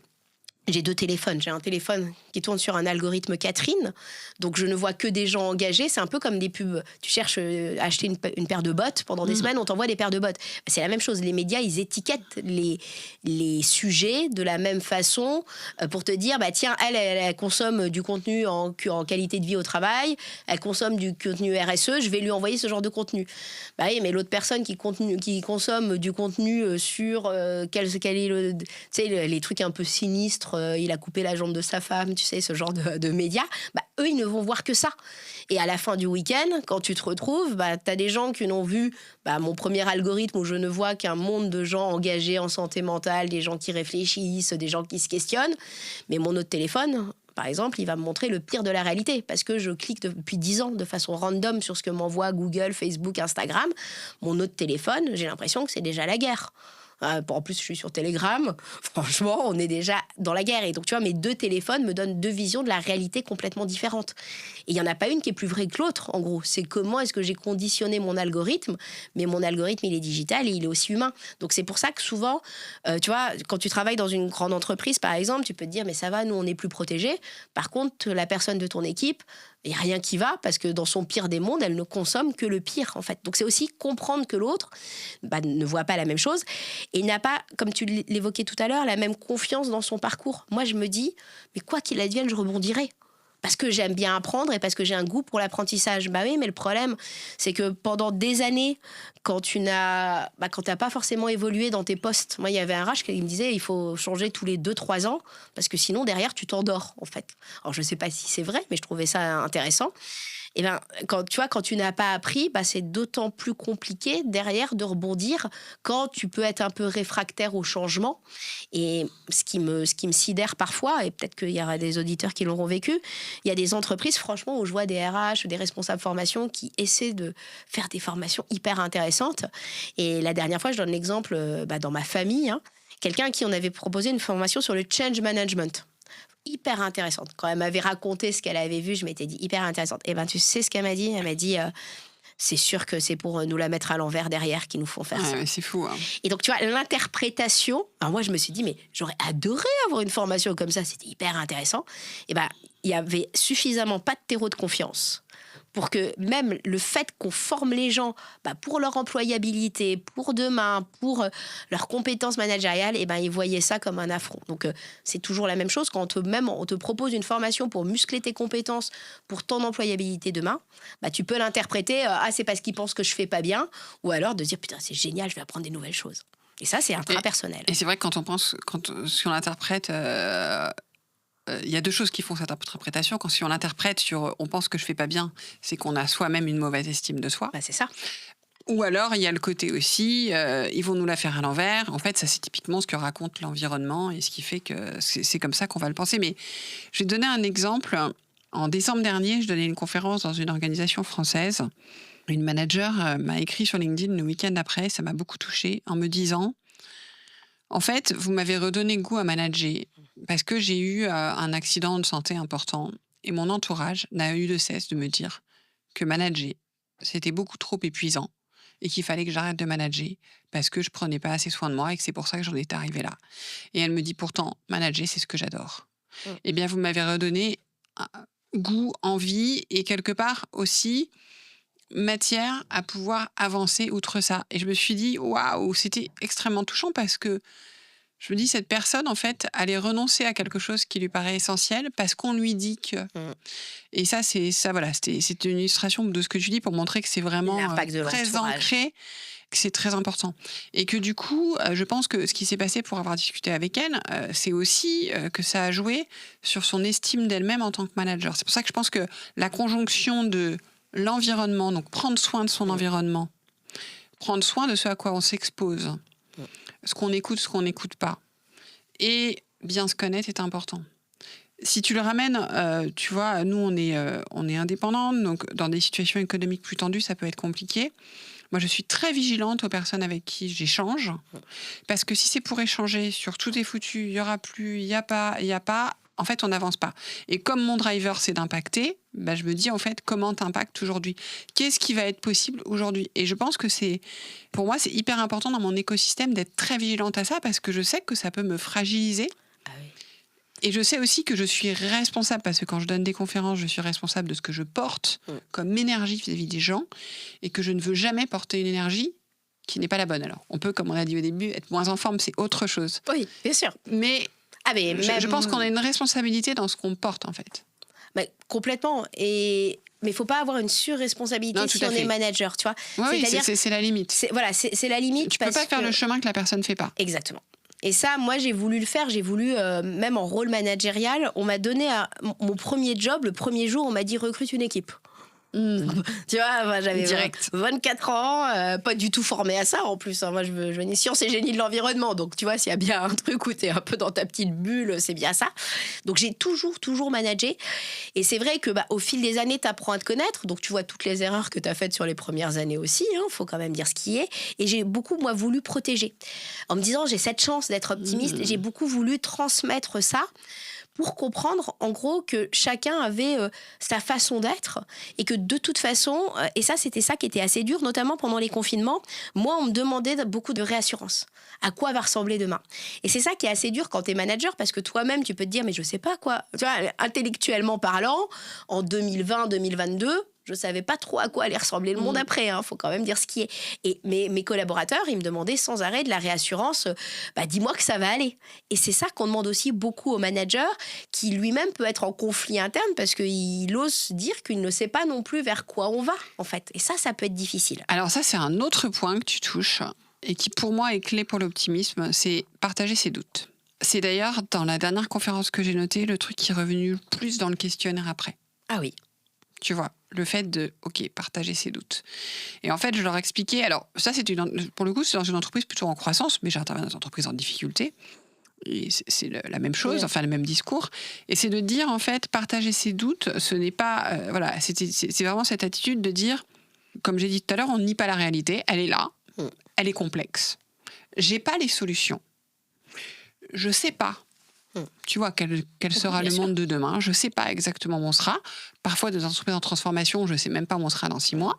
J'ai 2 téléphones. J'ai un téléphone qui tourne sur un algorithme Catherine, donc je ne vois que des gens engagés. C'est un peu comme des pubs. Tu cherches à acheter une paire de bottes. Pendant des semaines, on t'envoie des paires de bottes. C'est la même chose. Les médias, ils étiquettent les sujets de la même façon pour te dire, tiens, elle consomme du contenu en qualité de vie au travail, elle consomme du contenu RSE, je vais lui envoyer ce genre de contenu. Oui, mais l'autre personne qui consomme du contenu sur quel est le... Tu sais, les trucs un peu sinistres, il a coupé la jambe de sa femme, tu sais, ce genre de médias, eux, ils ne vont voir que ça. Et à la fin du week-end, quand tu te retrouves, tu as des gens qui n'ont vu mon premier algorithme où je ne vois qu'un monde de gens engagés en santé mentale, des gens qui réfléchissent, des gens qui se questionnent. Mais mon autre téléphone, par exemple, il va me montrer le pire de la réalité parce que je clique depuis 10 ans de façon random sur ce que m'envoie Google, Facebook, Instagram. Mon autre téléphone, j'ai l'impression que c'est déjà la guerre. En plus, je suis sur Telegram. Franchement, on est déjà dans la guerre. Et donc, tu vois, mes 2 téléphones me donnent 2 visions de la réalité complètement différentes. Et il n'y en a pas une qui est plus vraie que l'autre, en gros. C'est comment est-ce que j'ai conditionné mon algorithme. Mais mon algorithme, il est digital et il est aussi humain. Donc, c'est pour ça que souvent, tu vois, quand tu travailles dans une grande entreprise, par exemple, tu peux te dire, mais ça va, nous, on est plus protégés. Par contre, la personne de ton équipe, il n'y a rien qui va parce que dans son pire des mondes, elle ne consomme que le pire, en fait. Donc, c'est aussi comprendre que l'autre ne voit pas la même chose et n'a pas, comme tu l'évoquais tout à l'heure, la même confiance dans son parcours. Moi, je me dis, mais quoi qu'il advienne, je rebondirai. Parce que j'aime bien apprendre et parce que j'ai un goût pour l'apprentissage. Oui, mais le problème, c'est que pendant des années, quand tu n'as pas forcément évolué dans tes postes, moi, il y avait un RH qui me disait il faut changer tous les 2-3 ans parce que sinon, derrière, tu t'endors, en fait. Alors, je ne sais pas si c'est vrai, mais je trouvais ça intéressant. Et quand tu n'as pas appris, c'est d'autant plus compliqué derrière de rebondir quand tu peux être un peu réfractaire au changement. Et ce qui me sidère parfois, et peut-être qu'il y aura des auditeurs qui l'auront vécu, il y a des entreprises, franchement, où je vois des RH ou des responsables formation qui essaient de faire des formations hyper intéressantes. Et la dernière fois, je donne l'exemple dans ma famille, quelqu'un à qui on avait proposé une formation sur le change management. Hyper intéressante. Quand elle m'avait raconté ce qu'elle avait vu, je m'étais dit hyper intéressante. Et tu sais ce qu'elle m'a dit ? Elle m'a dit c'est sûr que c'est pour nous la mettre à l'envers derrière qu'ils nous font faire ça. Mais c'est fou. Et donc, tu vois, l'interprétation, moi, je me suis dit, mais j'aurais adoré avoir une formation comme ça, c'était hyper intéressant. Et il y avait suffisamment pas de terreau de confiance pour que même le fait qu'on forme les gens pour leur employabilité, pour demain, pour leurs compétences managériales, ils voyaient ça comme un affront. Donc, c'est toujours la même chose. Quand on te propose une formation pour muscler tes compétences pour ton employabilité demain, tu peux l'interpréter c'est parce qu'ils pensent que je fais pas bien, ou alors de dire putain, c'est génial, je vais apprendre des nouvelles choses. Et ça, c'est intrapersonnel. Et c'est vrai que si on l'interprète... il y a 2 choses qui font cette interprétation. Si on l'interprète sur on pense que je fais pas bien, c'est qu'on a soi-même une mauvaise estime de soi. C'est ça. Ou alors il y a le côté aussi, ils vont nous la faire à l'envers. En fait, ça c'est typiquement ce que raconte l'environnement et ce qui fait que c'est comme ça qu'on va le penser. Mais je vais te donner un exemple. En décembre dernier, je donnais une conférence dans une organisation française. Une manager m'a écrit sur LinkedIn le week-end après, ça m'a beaucoup touchée, en me disant en fait, vous m'avez redonné goût à manager parce que j'ai eu un accident de santé important et mon entourage n'a eu de cesse de me dire que manager, c'était beaucoup trop épuisant et qu'il fallait que j'arrête de manager parce que je prenais pas assez soin de moi et que c'est pour ça que j'en étais arrivée là. Et elle me dit pourtant, manager, c'est ce que j'adore. Eh bien, vous m'avez redonné goût, envie et quelque part aussi matière à pouvoir avancer outre ça. Et je me suis dit, waouh, c'était extrêmement touchant parce que je me dis, cette personne, en fait, allait renoncer à quelque chose qui lui paraît essentiel parce qu'on lui dit que... Et ça, c'est une illustration de ce que tu dis pour montrer que c'est vraiment très ancré, que c'est très important. Et que du coup, je pense que ce qui s'est passé pour avoir discuté avec elle, c'est aussi que ça a joué sur son estime d'elle-même en tant que manager. C'est pour ça que je pense que la conjonction de l'environnement, donc prendre soin de son environnement, prendre soin de ce à quoi on s'expose, ce qu'on écoute, ce qu'on n'écoute pas, et bien se connaître est important. Si tu le ramènes, tu vois, nous, on est indépendants, donc dans des situations économiques plus tendues, ça peut être compliqué. Moi, je suis très vigilante aux personnes avec qui j'échange, parce que si c'est pour échanger sur tout est foutu, il y aura plus, il y a pas, en fait, on n'avance pas. Et comme mon driver, c'est d'impacter, bah, je me dis, en fait, comment t'impactes aujourd'hui? Qu'est-ce qui va être possible aujourd'hui? Et je pense que pour moi, c'est hyper important dans mon écosystème d'être très vigilante à ça, parce que je sais que ça peut me fragiliser. Ah oui. Et je sais aussi que je suis responsable, parce que quand je donne des conférences, je suis responsable de ce que je porte comme énergie vis-à-vis des gens, et que je ne veux jamais porter une énergie qui n'est pas la bonne. Alors, on peut, comme on a dit au début, être moins en forme, c'est autre chose. Oui, bien sûr. Mais, je pense qu'on a une responsabilité dans ce qu'on porte, en fait. Complètement. Mais il ne faut pas avoir une surresponsabilité si on est manager, tu vois. Oui, c'est la limite. C'est la limite. Tu ne peux pas faire le chemin que la personne ne fait pas. Exactement. Et ça, moi, j'ai voulu le faire. J'ai voulu, même en rôle managérial, on m'a donné mon premier job, le premier jour, on m'a dit recrute une équipe. Tu vois, moi, j'avais 24 ans, pas du tout formée à ça en plus. Moi, je venais sciences et génie de l'environnement. Donc, tu vois, s'il y a bien un truc où tu es un peu dans ta petite bulle, c'est bien ça. Donc, j'ai toujours managé. Et c'est vrai que au fil des années, tu apprends à te connaître. Donc, tu vois toutes les erreurs que tu as faites sur les premières années aussi. Faut quand même dire ce qui est. Et j'ai beaucoup, moi, voulu protéger. En me disant, j'ai cette chance d'être optimiste. J'ai beaucoup voulu transmettre ça pour comprendre, en gros, que chacun avait sa façon d'être et que de toute façon, et ça, c'était ça qui était assez dur, notamment pendant les confinements, moi, on me demandait beaucoup de réassurance. À quoi va ressembler demain? Et c'est ça qui est assez dur quand tu es manager, parce que toi-même, tu peux te dire, mais je sais pas quoi. Tu vois, intellectuellement parlant, en 2020, 2022, je savais pas trop à quoi allait ressembler le monde après, faut quand même dire ce qui est. Et mes collaborateurs, ils me demandaient sans arrêt de la réassurance, dis-moi que ça va aller. Et c'est ça qu'on demande aussi beaucoup au manager, qui lui-même peut être en conflit interne parce qu'il ose dire qu'il ne sait pas non plus vers quoi on va, en fait. Et ça peut être difficile. Alors ça, c'est un autre point que tu touches et qui, pour moi, est clé pour l'optimisme, c'est partager ses doutes. C'est d'ailleurs, dans la dernière conférence que j'ai notée, le truc qui est revenu le plus dans le questionnaire après. Ah oui. Tu vois, le fait de, partager ses doutes. Et en fait, je leur expliquais, alors ça, pour le coup, c'est dans une entreprise plutôt en croissance, mais j'interviens dans une entreprise en difficulté. Et c'est la même chose, enfin le même discours. Et c'est de dire, en fait, partager ses doutes, ce n'est pas... c'est vraiment cette attitude de dire, comme j'ai dit tout à l'heure, on ne nie pas la réalité, elle est là, elle est complexe. J'ai pas les solutions. Je sais pas. Tu vois, quel sera le monde de demain. Je ne sais pas exactement où on sera. Parfois, des entreprises en transformation, je ne sais même pas où on sera dans 6 mois.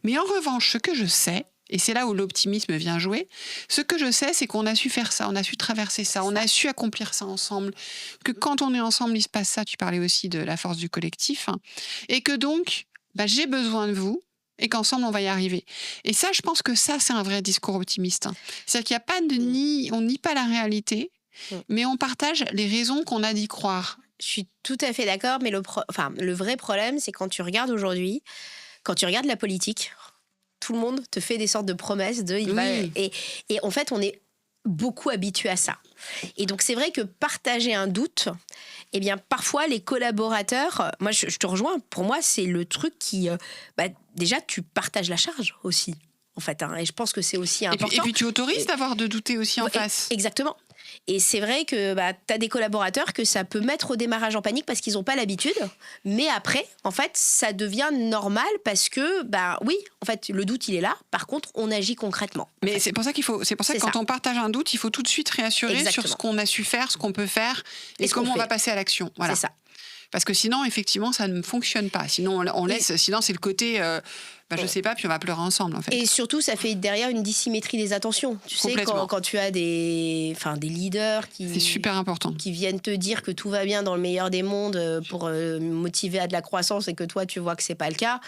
Mais en revanche, ce que je sais, et c'est là où l'optimisme vient jouer, ce que je sais, c'est qu'on a su faire ça, on a su traverser ça, on a su accomplir ça ensemble, que quand on est ensemble, il se passe ça. Tu parlais aussi de la force du collectif. Et que donc, j'ai besoin de vous. Et qu'ensemble, on va y arriver. Et ça, je pense que ça, c'est un vrai discours optimiste. C'est-à-dire qu'il n'y a pas de on nie pas la réalité, mais on partage les raisons qu'on a d'y croire. Je suis tout à fait d'accord, mais le vrai problème, c'est quand tu regardes aujourd'hui, quand tu regardes la politique, tout le monde te fait des sortes de promesses et en fait, on est beaucoup habitué à ça. Et donc, c'est vrai que partager un doute, parfois, les collaborateurs, moi, je te rejoins, pour moi, c'est le truc qui... déjà, tu partages la charge aussi, en fait. Et je pense que c'est aussi important. Et puis tu autorises d'avoir de douter aussi en face. Exactement. Et c'est vrai que tu as des collaborateurs que ça peut mettre au démarrage en panique parce qu'ils n'ont pas l'habitude. Mais après, en fait, ça devient normal parce que, oui, en fait, le doute, il est là. Par contre, on agit concrètement. Mais c'est pour ça que quand on partage un doute, il faut tout de suite réassurer sur ce qu'on a su faire, ce qu'on peut faire et comment on va passer à l'action. Voilà. C'est ça. Parce que sinon, effectivement, ça ne fonctionne pas. Sinon, on laisse. Sinon, c'est le côté... je sais pas, puis on va pleurer ensemble, en fait. Et surtout, ça fait derrière une dissymétrie des attentions. Tu sais, quand tu as des leaders qui... C'est super important. Qui viennent te dire que tout va bien dans le meilleur des mondes pour motiver à de la croissance et que toi, tu vois que c'est pas le cas,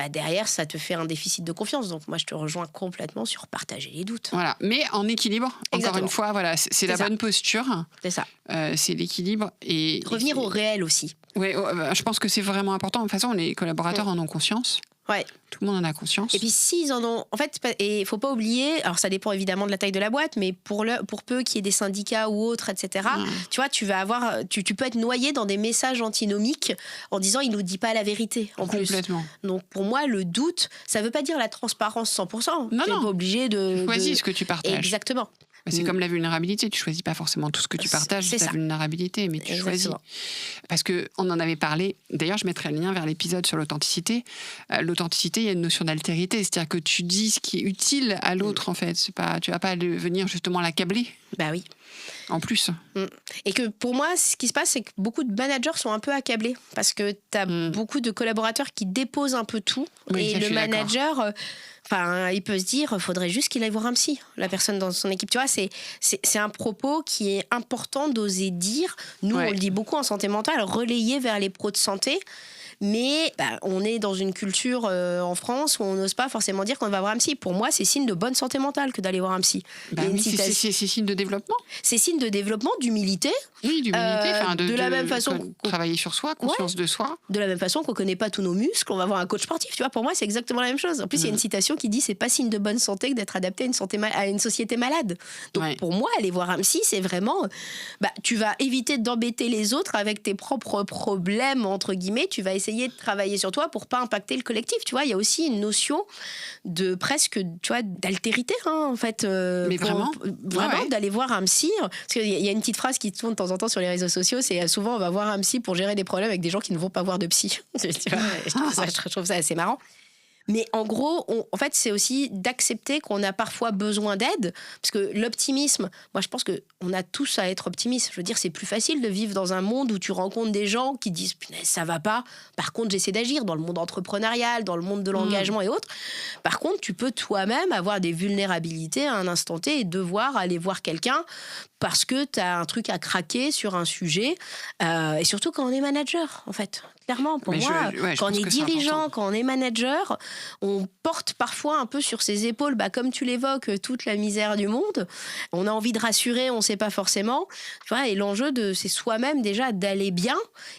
derrière, ça te fait un déficit de confiance. Donc, moi, je te rejoins complètement sur partager les doutes. Voilà, mais en équilibre. Exactement. Encore une fois, voilà, c'est la bonne posture. C'est ça. C'est l'équilibre. Et revenir au réel aussi. Oui, je pense que c'est vraiment important. De toute façon, les collaborateurs en ont conscience. Ouais. Tout le monde en a conscience. Et puis s'ils en ont... En fait, il ne faut pas oublier, alors ça dépend évidemment de la taille de la boîte, mais pour peu qu'il y ait des syndicats ou autres, etc., tu vois, tu peux être noyé dans des messages antinomiques en disant « il ne nous dit pas la vérité » en Complètement. Plus. Donc pour moi, le doute, ça ne veut pas dire la transparence 100%. Non, tu n'es pas obligé de... Choisis ce que tu partages. Exactement. C'est comme la vulnérabilité, tu choisis pas forcément tout ce que tu partages, c'est ta vulnérabilité, mais tu choisis. Parce qu'on en avait parlé, d'ailleurs je mettrai le lien vers l'épisode sur l'authenticité. L'authenticité, il y a une notion d'altérité, c'est-à-dire que tu dis ce qui est utile à l'autre en fait, c'est pas, tu vas pas venir justement l'accabler. Bah oui. En plus. Et que pour moi, ce qui se passe, c'est que beaucoup de managers sont un peu accablés parce que tu as beaucoup de collaborateurs qui déposent un peu tout et le manager... il peut se dire, il faudrait juste qu'il aille voir un psy, la personne dans son équipe. Tu vois, c'est un propos qui est important d'oser dire. Nous, on le dit beaucoup en santé mentale, relayer vers les pros de santé. Mais on est dans une culture en France où on n'ose pas forcément dire qu'on va voir un psy. Pour moi, c'est signe de bonne santé mentale que d'aller voir un psy. C'est signe de développement. C'est signe de développement, d'humilité. Oui, d'humilité. De la même façon. Travailler sur soi, conscience de soi. De la même façon qu'on ne connaît pas tous nos muscles, on va voir un coach sportif. Tu vois, pour moi, c'est exactement la même chose. En plus, il y a une citation qui dit c'est pas signe de bonne santé que d'être adapté à une société malade. Donc pour moi, aller voir un psy, c'est vraiment. Tu vas éviter d'embêter les autres avec tes propres problèmes, entre guillemets. Tu vas essayer de travailler sur toi pour pas impacter le collectif. Tu vois, il y a aussi une notion de presque, tu vois, d'altérité, en fait. Mais vraiment d'aller voir un psy. Parce qu'il y a une petite phrase qui tourne de temps en temps sur les réseaux sociaux, c'est souvent on va voir un psy pour gérer des problèmes avec des gens qui ne vont pas voir de psy. Tu vois, je trouve ça assez marrant. Mais en gros, en fait, c'est aussi d'accepter qu'on a parfois besoin d'aide. Parce que l'optimisme, moi, je pense qu'on a tous à être optimistes. Je veux dire, c'est plus facile de vivre dans un monde où tu rencontres des gens qui disent « Punaise, ça va pas ». Par contre, j'essaie d'agir dans le monde entrepreneurial, dans le monde de l'engagement et autres. Par contre, tu peux toi-même avoir des vulnérabilités à un instant T et devoir aller voir quelqu'un parce que tu as un truc à craquer sur un sujet. Et surtout quand on est manager, en fait. Clairement, pour moi, quand on est dirigeant, quand on est manager, on porte parfois un peu sur ses épaules, comme tu l'évoques, toute la misère du monde. On a envie de rassurer, on ne sait pas forcément. Tu vois, et l'enjeu, c'est soi-même déjà d'aller bien.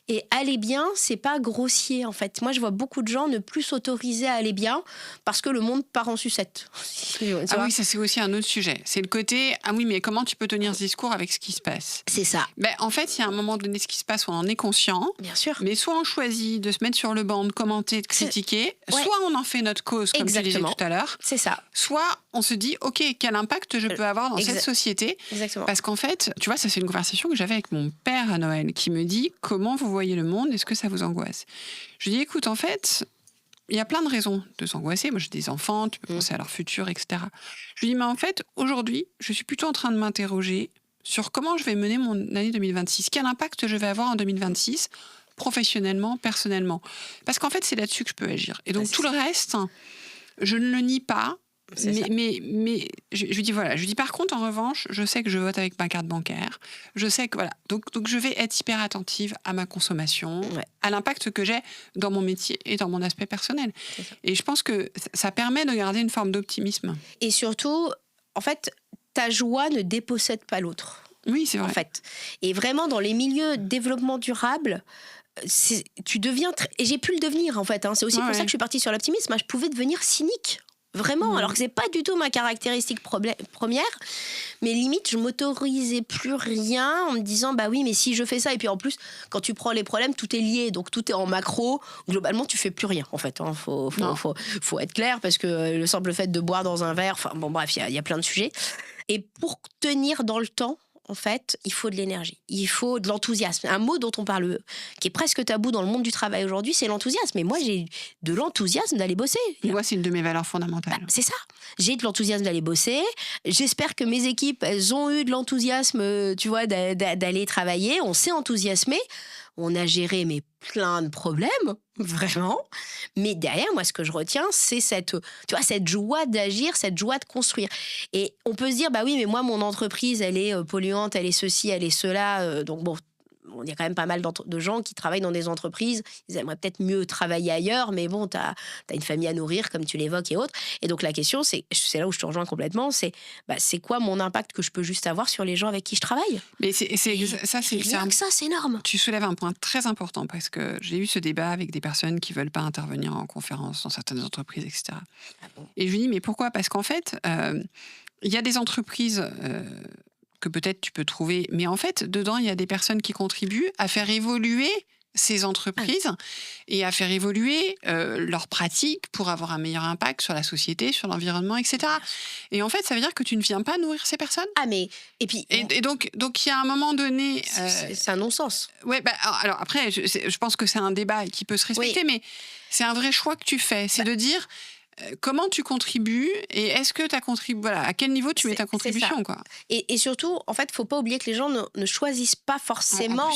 Et aller bien, c'est pas grossier, en fait. Moi, je vois beaucoup de gens ne plus s'autoriser à aller bien parce que le monde part en sucette. Oui, ça c'est aussi un autre sujet. C'est le côté, mais comment tu peux tenir ce discours avec ce qui se passe ? C'est ça. En fait, il y a un moment donné, ce qui se passe, on en est conscient. Bien sûr. Mais soit on choisit de se mettre sur le banc, de commenter, de critiquer, soit on en fait notre cause, comme tu disais tout à l'heure. C'est ça. Soit on se dit, OK, quel impact je peux avoir dans cette société ? Exactement. Parce qu'en fait, tu vois, ça c'est une conversation que j'avais avec mon père à Noël, qui me dit, comment vous voyez le monde ? Est-ce que ça vous angoisse ? Je lui dis, écoute, en fait, il y a plein de raisons de s'angoisser. Moi, j'ai des enfants, tu peux penser à leur futur, etc. Je lui dis, mais en fait, aujourd'hui, je suis plutôt en train de m'interroger sur comment je vais mener mon année 2026. Quel impact je vais avoir en 2026 professionnellement, personnellement. Parce qu'en fait, c'est là-dessus que je peux agir. Et donc, tout le reste, je ne le nie pas. Mais je dis voilà. Je dis par contre, en revanche, je sais que je vote avec ma carte bancaire. Je sais que voilà. Donc je vais être hyper attentive à ma consommation, à l'impact que j'ai dans mon métier et dans mon aspect personnel. Et je pense que ça permet de garder une forme d'optimisme. Et surtout, en fait, ta joie ne dépossède pas l'autre. Oui, c'est vrai. En fait. Et vraiment, dans les milieux développement durable, tu deviens et j'ai pu le devenir en fait, c'est aussi pour ça que je suis partie sur l'optimisme. Je pouvais devenir cynique vraiment, alors que c'est pas du tout ma caractéristique première, mais limite je m'autorisais plus rien en me disant oui, mais si je fais ça, et puis en plus quand tu prends les problèmes, tout est lié, donc tout est en macro, globalement tu fais plus rien en fait, faut être clair, parce que le simple fait de boire dans un verre, bref, il y a plein de sujets, et pour tenir dans le temps, en fait, il faut de l'énergie, il faut de l'enthousiasme. Un mot dont on parle, qui est presque tabou dans le monde du travail aujourd'hui, c'est l'enthousiasme. Mais moi, j'ai de l'enthousiasme d'aller bosser. Moi, c'est une de mes valeurs fondamentales. C'est ça. J'ai de l'enthousiasme d'aller bosser. J'espère que mes équipes, elles ont eu de l'enthousiasme, tu vois, d'aller travailler. On s'est enthousiasmé. On a géré plein de problèmes, vraiment. Mais derrière, moi, ce que je retiens, c'est cette joie d'agir, cette joie de construire. Et on peut se dire, oui, mais moi, mon entreprise, elle est polluante, elle est ceci, elle est cela. Donc bon, il y a quand même pas mal de gens qui travaillent dans des entreprises. Ils aimeraient peut-être mieux travailler ailleurs, mais bon, t'as une famille à nourrir, comme tu l'évoques, et autres. Et donc la question, c'est là où je te rejoins complètement, c'est quoi mon impact que je peux juste avoir sur les gens avec qui je travaille ? Mais c'est énorme. Tu soulèves un point très important, parce que j'ai eu ce débat avec des personnes qui veulent pas intervenir en conférence dans certaines entreprises, etc. Et je lui dis, mais pourquoi ? Parce qu'en fait, il y a des entreprises que peut-être tu peux trouver, mais en fait, dedans, il y a des personnes qui contribuent à faire évoluer ces entreprises et à faire évoluer leurs pratiques pour avoir un meilleur impact sur la société, sur l'environnement, etc. Et en fait, ça veut dire que tu ne viens pas nourrir ces personnes. Ah, mais... Et puis... Et donc, il y a un moment donné... C'est un non-sens. Ouais, alors après, je pense que c'est un débat qui peut se respecter, mais c'est un vrai choix que tu fais. C'est de dire... Comment tu contribues et est-ce que à quel niveau tu mets ta contribution, quoi. Et surtout, en fait, faut pas oublier que les gens ne choisissent pas forcément.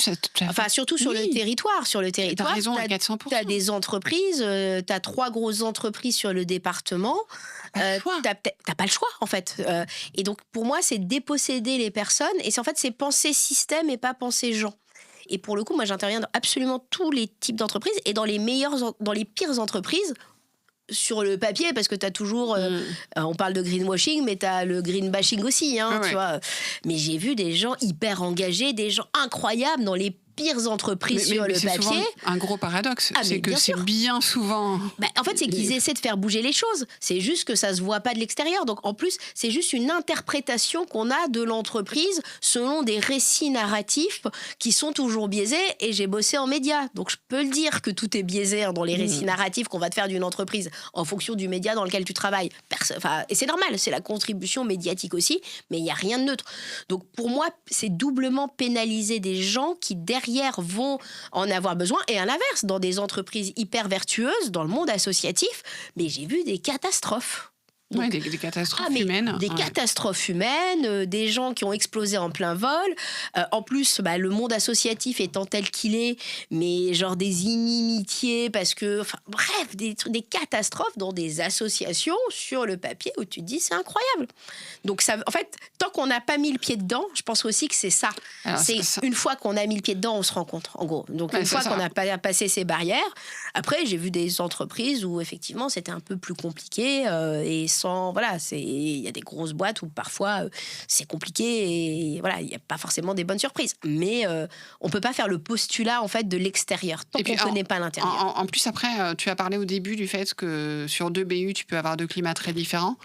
Surtout sur le territoire. Sur le territoire, t'as raison à 400%. Tu as des entreprises, tu as 3 grosses entreprises sur le département. T'as pas le choix, en fait. Et donc, pour moi, c'est déposséder les personnes. Et c'est penser système et pas penser gens. Et pour le coup, moi, j'interviens dans absolument tous les types d'entreprises et dans les pires entreprises. Sur le papier, parce que tu as toujours... on parle de greenwashing, mais tu as le green bashing aussi, tu vois. Mais j'ai vu des gens hyper engagés, des gens incroyables dans les pires entreprises sur le papier. C'est souvent un gros paradoxe, c'est que c'est bien souvent... En fait, c'est qu'ils essaient de faire bouger les choses. C'est juste que ça se voit pas de l'extérieur. Donc, en plus, c'est juste une interprétation qu'on a de l'entreprise selon des récits narratifs qui sont toujours biaisés. Et j'ai bossé en médias. Donc, je peux le dire que tout est biaisé dans les récits narratifs qu'on va te faire d'une entreprise en fonction du média dans lequel tu travailles. Et c'est normal, c'est la contribution médiatique aussi, mais il n'y a rien de neutre. Donc, pour moi, c'est doublement pénaliser des gens qui, derrière, vont en avoir besoin. Et à l'inverse, dans des entreprises hyper vertueuses, dans le monde associatif, mais j'ai vu des catastrophes. Donc, des catastrophes humaines. Des catastrophes humaines, des gens qui ont explosé en plein vol. En plus, le monde associatif étant tel qu'il est, mais genre des inimitiés, parce que... bref, des catastrophes dans des associations sur le papier où tu te dis, c'est incroyable. Donc, en fait, tant qu'on n'a pas mis le pied dedans, je pense aussi que c'est ça. Alors, une fois qu'on a mis le pied dedans, on se rencontre, en gros. Donc, une fois qu'on a passé ces barrières, après, j'ai vu des entreprises où, effectivement, c'était un peu plus compliqué et il y a des grosses boîtes où parfois c'est compliqué et voilà, il n'y a pas forcément des bonnes surprises. Mais on peut pas faire le postulat en fait de l'extérieur tant qu'on ne connaît pas l'intérieur. En plus, après, tu as parlé au début du fait que sur 2 BU, tu peux avoir 2 climats très différents.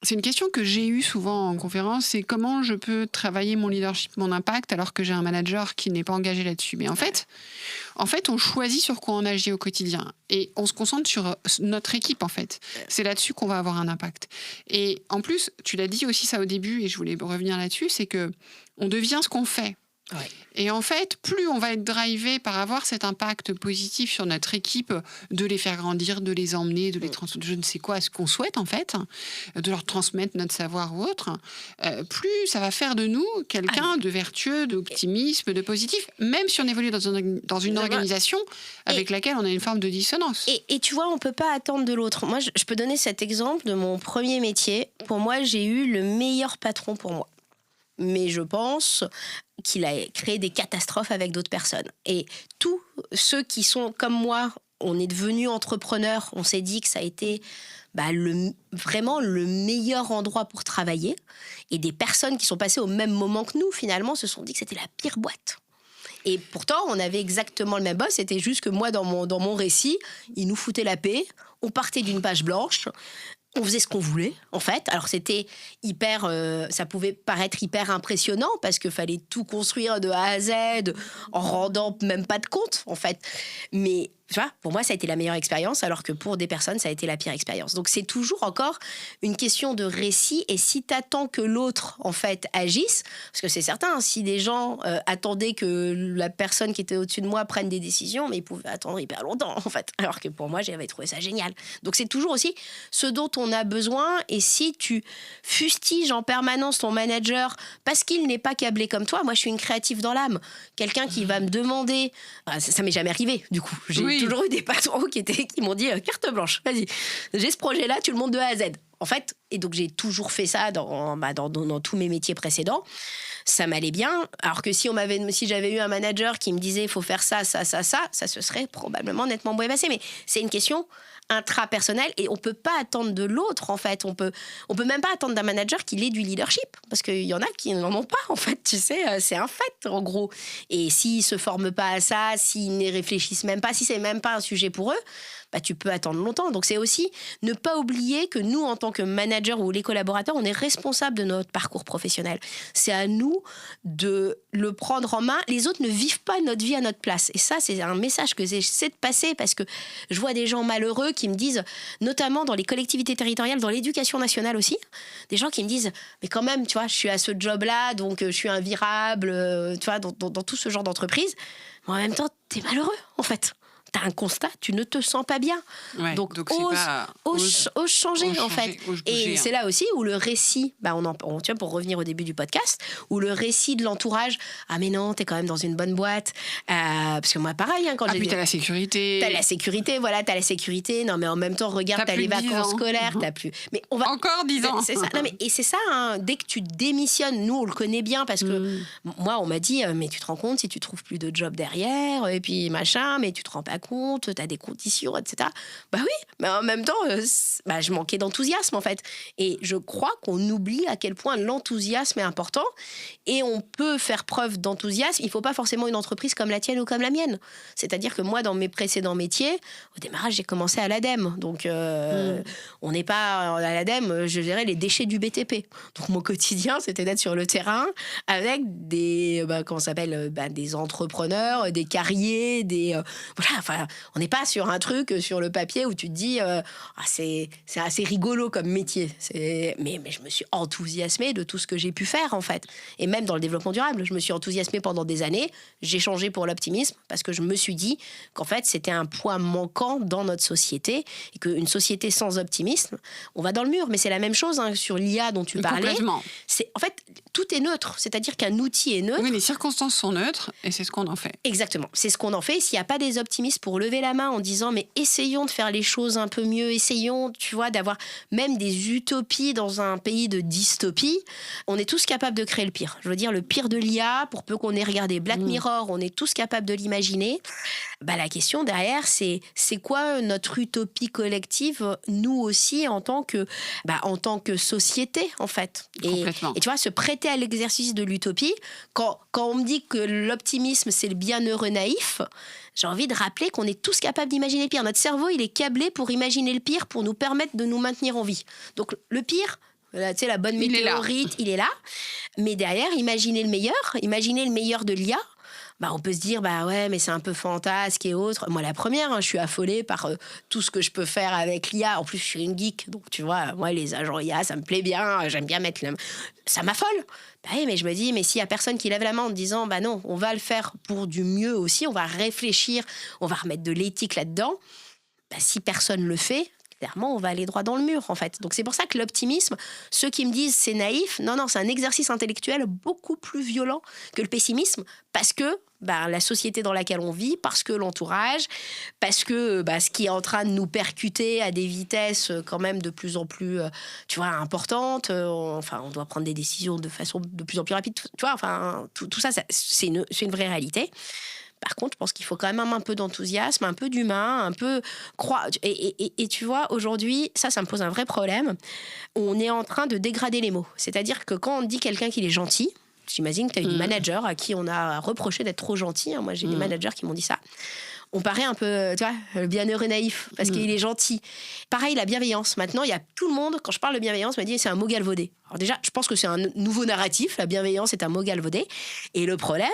C'est une question que j'ai eue souvent en conférence, c'est comment je peux travailler mon leadership, mon impact, alors que j'ai un manager qui n'est pas engagé là-dessus. Mais en fait, on choisit sur quoi on agit au quotidien. Et on se concentre sur notre équipe, en fait. C'est là-dessus qu'on va avoir un impact. Et en plus, tu l'as dit aussi ça au début, et je voulais revenir là-dessus, c'est qu'on devient ce qu'on fait. Ouais. Et en fait, plus on va être drivé par avoir cet impact positif sur notre équipe, de les faire grandir, de les emmener, de les transmettre, je ne sais quoi, ce qu'on souhaite en fait, de leur transmettre notre savoir ou autre, plus ça va faire de nous quelqu'un de vertueux, d'optimisme, de positif, même si on évolue dans une organisation avec laquelle on a une forme de dissonance. Et tu vois, on ne peut pas attendre de l'autre. Moi, je peux donner cet exemple de mon premier métier. Pour moi, j'ai eu le meilleur patron pour moi. Mais je pense qu'il a créé des catastrophes avec d'autres personnes. Et tous ceux qui sont comme moi, on est devenus entrepreneurs, on s'est dit que ça a été vraiment le meilleur endroit pour travailler. Et des personnes qui sont passées au même moment que nous, finalement, se sont dit que c'était la pire boîte. Et pourtant, on avait exactement le même boss. C'était juste que moi, dans mon récit, il nous foutait la paix. On partait d'une page blanche. On faisait ce qu'on voulait, en fait. Alors, c'était ça pouvait paraître hyper impressionnant parce qu'il fallait tout construire de A à Z en rendant même pas de compte, en fait. Mais, tu vois, pour moi, ça a été la meilleure expérience, alors que pour des personnes, ça a été la pire expérience. Donc, c'est toujours encore une question de récit. Et si tu attends que l'autre, en fait, agisse, parce que c'est certain, si des gens attendaient que la personne qui était au-dessus de moi prenne des décisions, mais ils pouvaient attendre hyper longtemps, en fait. Alors que pour moi, j'avais trouvé ça génial. Donc, c'est toujours aussi ce dont on a besoin. Et si tu fustiges en permanence ton manager parce qu'il n'est pas câblé comme toi, moi, je suis une créative dans l'âme. Quelqu'un qui va me demander... ça m'est jamais arrivé, du coup. J'ai toujours eu des patrons qui m'ont dit carte blanche, vas-y, j'ai ce projet-là, tu le montes de A à Z. En fait, et donc j'ai toujours fait ça dans tous mes métiers précédents. Ça m'allait bien. Alors que si j'avais eu un manager qui me disait il faut faire ça, ça se serait probablement nettement moins passé. Mais c'est une question intrapersonnel et on peut pas attendre de l'autre en fait. On peut même pas attendre d'un manager qu'il ait du leadership parce qu'il y en a qui n'en ont pas en fait. Tu sais, c'est un fait en gros. Et s'ils se forment pas à ça, s'ils n'y réfléchissent même pas, si c'est même pas un sujet pour eux, bah, tu peux attendre longtemps. Donc c'est aussi ne pas oublier que nous, en tant que manager ou les collaborateurs, on est responsable de notre parcours professionnel. C'est à nous de le prendre en main. Les autres ne vivent pas notre vie à notre place. Et ça, c'est un message que j'essaie de passer parce que je vois des gens malheureux qui me disent, notamment dans les collectivités territoriales, dans l'éducation nationale aussi, des gens qui me disent, mais quand même, tu vois, je suis à ce job-là, donc je suis invirable, tu vois, dans tout ce genre d'entreprise. Mais en même temps, t'es malheureux, en fait. T'as un constat, tu ne te sens pas bien. Ouais, donc ose changer, en fait. Ose bouger, et c'est là aussi où le récit, bah tu vois, pour revenir au début du podcast, où le récit de l'entourage, ah mais non, t'es quand même dans une bonne boîte. Parce que moi, pareil, quand puis t'as la sécurité. T'as la sécurité. Non, mais en même temps, regarde, t'as les vacances scolaires, t'as plus. Mais on va encore 10 ans. C'est ça. Non, mais et c'est ça. Hein, dès que tu démissionnes, nous on le connaît bien parce que moi, on m'a dit, mais tu te rends compte si tu trouves plus de job derrière, et puis machin, mais tu te rends pas compte, t'as des conditions, etc. Bah oui, mais en même temps, je manquais d'enthousiasme en fait. Et je crois qu'on oublie à quel point l'enthousiasme est important et on peut faire preuve d'enthousiasme. Il faut pas forcément une entreprise comme la tienne ou comme la mienne. C'est-à-dire que moi, dans mes précédents métiers, au démarrage, j'ai commencé à l'ADEME. Donc, on n'est pas à l'ADEME, je gérais les déchets du BTP. Donc, mon quotidien, c'était d'être sur le terrain avec des, des entrepreneurs, des carriers, voilà, on n'est pas sur un truc sur le papier où tu te dis c'est assez rigolo comme métier. Mais je me suis enthousiasmée de tout ce que j'ai pu faire en fait. Et même dans le développement durable, je me suis enthousiasmée pendant des années. J'ai changé pour l'optimisme parce que je me suis dit qu'en fait c'était un point manquant dans notre société et qu'une société sans optimisme, on va dans le mur. Mais c'est la même chose sur l'IA dont tu parlais. Complètement. En fait, tout est neutre. C'est-à-dire qu'un outil est neutre. Oui, les circonstances sont neutres et c'est ce qu'on en fait. Exactement. C'est ce qu'on en fait. S'il n'y a pas des optimistes pour lever la main en disant mais essayons de faire les choses un peu mieux, essayons, tu vois, d'avoir même des utopies dans un pays de dystopie, on est tous capables de créer le pire. Je veux dire, le pire de l'IA, pour peu qu'on ait regardé Black Mirror, on est tous capables de l'imaginer. Bah, la question derrière, c'est quoi notre utopie collective, nous aussi, en tant que société, en fait. Et tu vois, se prêter à l'exercice de l'utopie, quand on me dit que l'optimisme, c'est le bienheureux naïf, j'ai envie de rappeler qu'on est tous capables d'imaginer le pire. Notre cerveau, il est câblé pour imaginer le pire, pour nous permettre de nous maintenir en vie. Donc, le pire, tu sais, la bonne météorite, il est là. Mais derrière, imaginez le meilleur de l'IA. Bah, on peut se dire, bah ouais, mais c'est un peu fantasque et autres. Moi, la première, je suis affolée par tout ce que je peux faire avec l'IA. En plus, je suis une geek, donc tu vois, moi, les agents IA, ça me plaît bien. J'aime bien ça m'affole. Bah oui, mais je me dis, mais s'il y a personne qui lève la main en disant, bah non, on va le faire pour du mieux aussi, on va réfléchir, on va remettre de l'éthique là-dedans. Bah, si personne le fait, clairement, on va aller droit dans le mur, en fait. Donc, c'est pour ça que l'optimisme, ceux qui me disent c'est naïf, non, c'est un exercice intellectuel beaucoup plus violent que le pessimisme, parce que la société dans laquelle on vit, parce que l'entourage, parce que ce qui est en train de nous percuter à des vitesses quand même de plus en plus, tu vois, importantes. On doit prendre des décisions de façon de plus en plus rapide. Tu vois, tout ça, c'est une vraie réalité. Par contre, je pense qu'il faut quand même un peu d'enthousiasme, un peu d'humain, un peu croire. Et tu vois, aujourd'hui, ça me pose un vrai problème. On est en train de dégrader les mots. C'est-à-dire que quand on dit quelqu'un qu'il est gentil, j'imagine que tu as eu des managers à qui on a reproché d'être trop gentil. Moi, j'ai des managers qui m'ont dit ça. On paraît un peu, tu vois, le bienheureux naïf, parce qu'il est gentil. Pareil, la bienveillance. Maintenant, il y a tout le monde, quand je parle de bienveillance, me dit c'est un mot galvaudé. Alors déjà, je pense que c'est un nouveau narratif. La bienveillance est un mot galvaudé. Et le problème,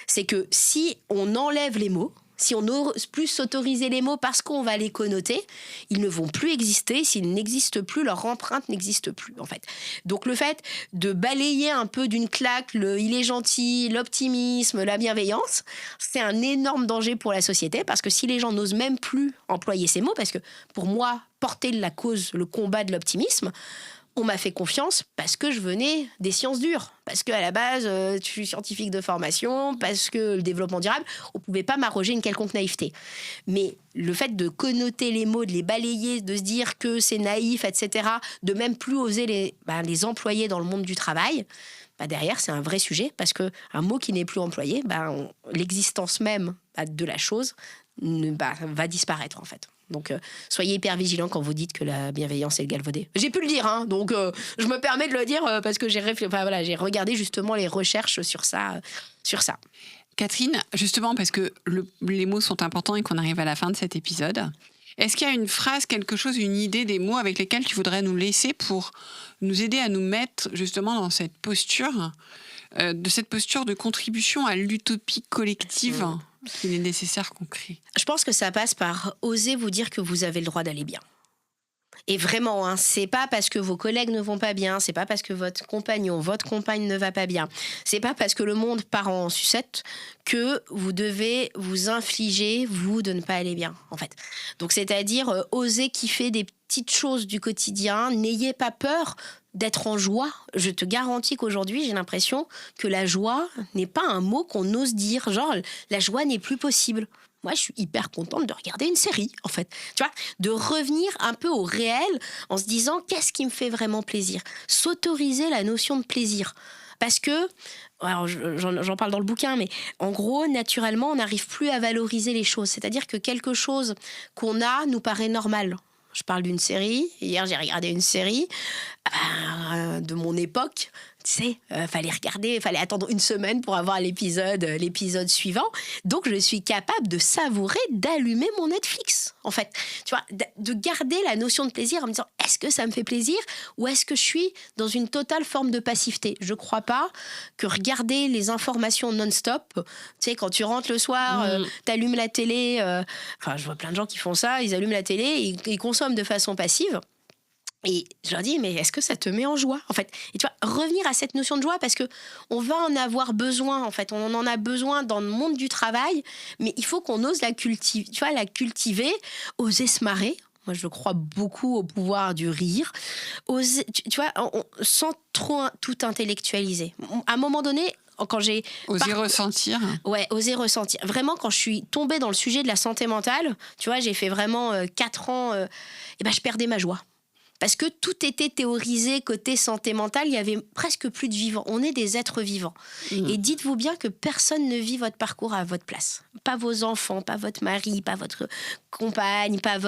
c'est que si on enlève les mots, si on n'ose plus s'autoriser les mots parce qu'on va les connoter, ils ne vont plus exister. S'ils n'existent plus, leur empreinte n'existe plus, en fait. Donc, le fait de balayer un peu d'une claque il est gentil, l'optimisme, la bienveillance, c'est un énorme danger pour la société parce que si les gens n'osent même plus employer ces mots, parce que pour moi, porter la cause, le combat de l'optimisme, on m'a fait confiance parce que je venais des sciences dures. Parce qu'à la base, je suis scientifique de formation, parce que le développement durable, on ne pouvait pas m'arroger une quelconque naïveté. Mais le fait de connoter les mots, de les balayer, de se dire que c'est naïf, etc., de même plus oser les employer dans le monde du travail, derrière, c'est un vrai sujet. Parce qu'un mot qui n'est plus employé, l'existence même de la chose va disparaître, en fait. Donc, soyez hyper vigilants quand vous dites que la bienveillance est le galvaudé. J'ai pu le dire, hein, donc je me permets de le dire parce que j'ai regardé justement les recherches sur ça. Catherine, justement parce que les mots sont importants et qu'on arrive à la fin de cet épisode, est-ce qu'il y a une phrase, quelque chose, une idée des mots avec lesquels tu voudrais nous laisser pour nous aider à nous mettre justement dans cette posture, de contribution à l'utopie collective qu'il est nécessaire qu'on crée? Je pense que ça passe par oser vous dire que vous avez le droit d'aller bien. Et vraiment, hein, c'est pas parce que vos collègues ne vont pas bien, c'est pas parce que votre compagnon, votre compagne ne va pas bien, c'est pas parce que le monde part en sucette que vous devez vous infliger, vous, de ne pas aller bien, en fait. Donc, c'est-à-dire, oser kiffer des petites choses du quotidien, n'ayez pas peur d'être en joie. Je te garantis qu'aujourd'hui, j'ai l'impression que la joie n'est pas un mot qu'on ose dire. Genre, la joie n'est plus possible. Moi, je suis hyper contente de regarder une série, en fait. Tu vois, de revenir un peu au réel en se disant qu'est-ce qui me fait vraiment plaisir. S'autoriser la notion de plaisir. Parce que, alors j'en parle dans le bouquin, mais en gros, naturellement, on n'arrive plus à valoriser les choses. C'est-à-dire que quelque chose qu'on a nous paraît normal. Je parle d'une série. Hier, j'ai regardé une série de mon époque. Tu sais, fallait attendre une semaine pour avoir l'épisode suivant. Donc, je suis capable de savourer, d'allumer mon Netflix, en fait. Tu vois, de garder la notion de plaisir en me disant, est-ce que ça me fait plaisir ou est-ce que je suis dans une totale forme de passivité? Je ne crois pas que regarder les informations non-stop, tu sais, quand tu rentres le soir, tu allumes la télé, je vois plein de gens qui font ça, ils allument la télé et ils consomment de façon passive. Et je leur dis, mais est-ce que ça te met en joie, en fait? Et tu vois, revenir à cette notion de joie, parce que on va en avoir besoin, en fait. On en a besoin dans le monde du travail, mais il faut qu'on ose la cultiver, oser se marrer. Moi, je crois beaucoup au pouvoir du rire. Oser, tu vois, sans trop tout intellectualiser. À un moment donné, quand j'ai... Oser ressentir. Ouais, oser ressentir. Vraiment, quand je suis tombée dans le sujet de la santé mentale, tu vois, j'ai fait vraiment 4 ans, je perdais ma joie. Parce que tout était théorisé côté santé mentale, il y avait presque plus de vivants. On est des êtres vivants. Et dites-vous bien que personne ne vit votre parcours à votre place. Pas vos enfants, pas votre mari, pas votre compagne, pas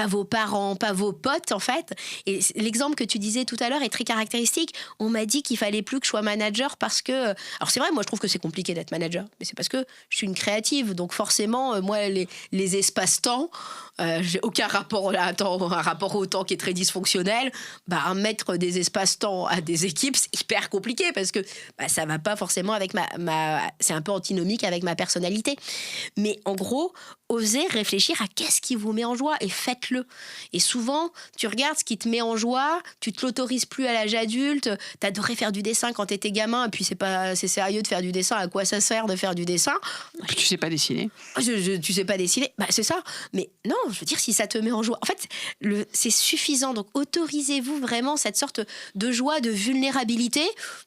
vos parents, pas vos potes, en fait. Et l'exemple que tu disais tout à l'heure est très caractéristique. On m'a dit qu'il fallait plus que je sois manager parce que... Alors c'est vrai, moi je trouve que c'est compliqué d'être manager, mais c'est parce que je suis une créative. Donc forcément, moi, les espaces-temps, j'ai aucun rapport un rapport au temps qui est très dysfonctionnel. Mettre des espaces-temps à des équipes, c'est hyper compliqué parce que ça va pas forcément avec c'est un peu antinomique avec ma personnalité. Mais en gros, osez réfléchir à qu'est-ce qui vous met en joie et faites-le. Et souvent, tu regardes ce qui te met en joie, tu te l'autorises plus à l'âge adulte, t'adorais faire du dessin quand t'étais gamin, et puis c'est sérieux de faire du dessin, à quoi ça sert de faire du dessin? Tu sais pas dessiner. Tu sais pas dessiner, c'est ça. Mais non, je veux dire, si ça te met en joie, en fait, c'est suffisant. Donc, autorisez-vous vraiment cette sorte de joie, de vulnérabilité.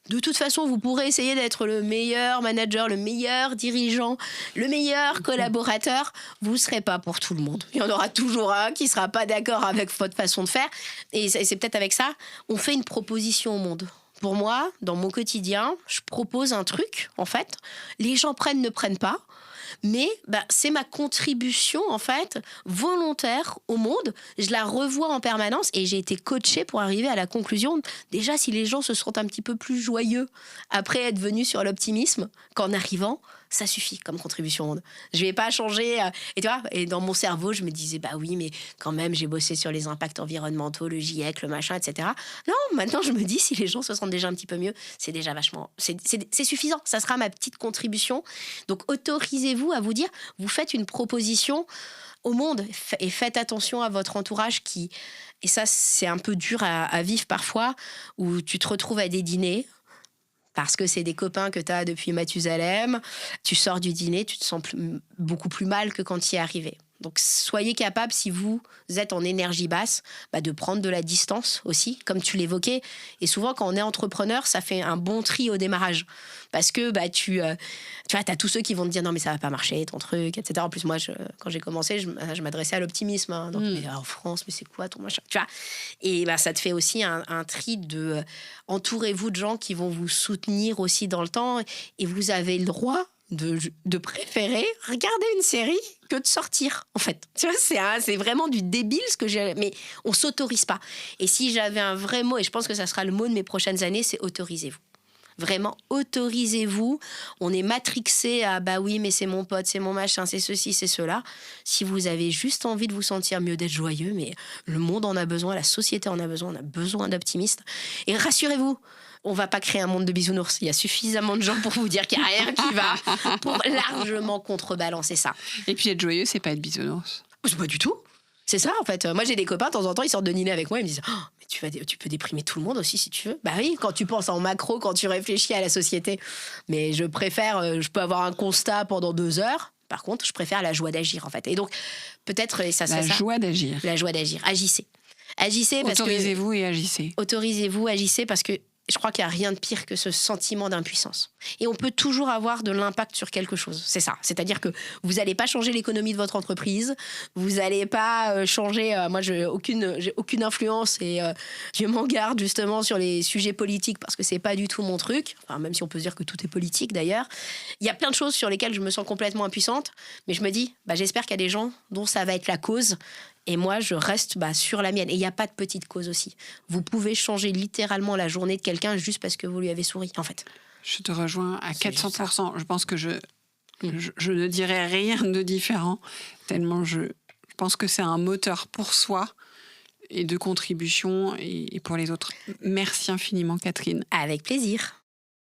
De toute façon, vous pourrez essayer d'être le meilleur manager, le meilleur dirigeant, le meilleur collaborateur. Vous ne serez pas pour tout le monde. Il y en aura toujours un qui ne sera pas d'accord avec votre façon de faire. Et c'est peut-être avec ça, on fait une proposition au monde. Pour moi, dans mon quotidien, je propose un truc, en fait. Les gens prennent, ne prennent pas. Mais c'est ma contribution, en fait, volontaire au monde. Je la revois en permanence et j'ai été coachée pour arriver à la conclusion. Déjà, si les gens se sentent un petit peu plus joyeux après être venus sur l'optimisme qu'en arrivant, ça suffit comme contribution au monde. Je vais pas changer. Et tu vois, et dans mon cerveau, je me disais, oui, mais quand même, j'ai bossé sur les impacts environnementaux, le GIEC, le machin, etc. Non, maintenant, je me dis, si les gens se sentent déjà un petit peu mieux, c'est déjà vachement... C'est suffisant. Ça sera ma petite contribution. Donc, autorisez-vous à vous dire, vous faites une proposition au monde et faites attention à votre entourage qui... Et ça, c'est un peu dur à vivre parfois, où tu te retrouves à des dîners, parce que c'est des copains que tu as depuis Mathusalem, tu sors du dîner, tu te sens beaucoup plus mal que quand tu y es arrivé. Donc, soyez capable, si vous êtes en énergie basse, de prendre de la distance aussi, comme tu l'évoquais. Et souvent, quand on est entrepreneur, ça fait un bon tri au démarrage. Parce que tu vois, tu as tous ceux qui vont te dire « Non, mais ça va pas marcher, ton truc, etc. » En plus, moi, quand j'ai commencé, je m'adressais à l'optimisme. Hein, donc, mais en France, mais c'est quoi ton machin, tu vois. Et ça te fait aussi un tri de... entourez-vous de gens qui vont vous soutenir aussi dans le temps. Et vous avez le droit de préférer regarder une série que de sortir, en fait. Tu vois, c'est vraiment du débile ce que j'ai... Mais on s'autorise pas. Et si j'avais un vrai mot, et je pense que ça sera le mot de mes prochaines années, c'est autorisez-vous. Vraiment, autorisez-vous. On est matrixé à bah oui, mais c'est mon pote, c'est mon machin, c'est ceci, c'est cela. Si vous avez juste envie de vous sentir mieux, d'être joyeux, mais le monde en a besoin, la société en a besoin, on a besoin d'optimistes. Et rassurez-vous, on va pas créer un monde de bisounours. Il y a suffisamment de gens pour vous dire qu'il n'y a rien qui va pour largement contrebalancer ça. Et puis être joyeux, c'est pas être bisounours. Pas du tout. C'est ça, en fait. Moi, j'ai des copains, de temps en temps, ils sortent de dîner avec moi, ils me disent oh, mais tu peux déprimer tout le monde aussi, si tu veux. Bah oui, quand tu penses en macro, quand tu réfléchis à la société. Mais je préfère, je peux avoir un constat pendant 2 heures. Par contre, je préfère la joie d'agir, en fait. Et donc, peut-être, ça serait ça. La joie d'agir. La joie d'agir. Agissez. Agissez parce Autorisez-vous et agissez. Autorisez-vous, agissez parce que je crois qu'il n'y a rien de pire que ce sentiment d'impuissance. Et on peut toujours avoir de l'impact sur quelque chose. C'est ça. C'est-à-dire que vous n'allez pas changer l'économie de votre entreprise. Vous n'allez pas changer... moi, j'ai aucune influence et je m'en garde justement sur les sujets politiques parce que ce n'est pas du tout mon truc. Enfin, même si on peut se dire que tout est politique d'ailleurs. Il y a plein de choses sur lesquelles je me sens complètement impuissante. Mais je me dis, j'espère qu'il y a des gens dont ça va être la cause. Et moi, je reste sur la mienne. Et il n'y a pas de petite cause aussi. Vous pouvez changer littéralement la journée de quelqu'un juste parce que vous lui avez souri, en fait. Je te rejoins à 400%. Je pense que je ne dirais rien de différent, tellement je pense que c'est un moteur pour soi et de contribution et pour les autres. Merci infiniment, Catherine. Avec plaisir.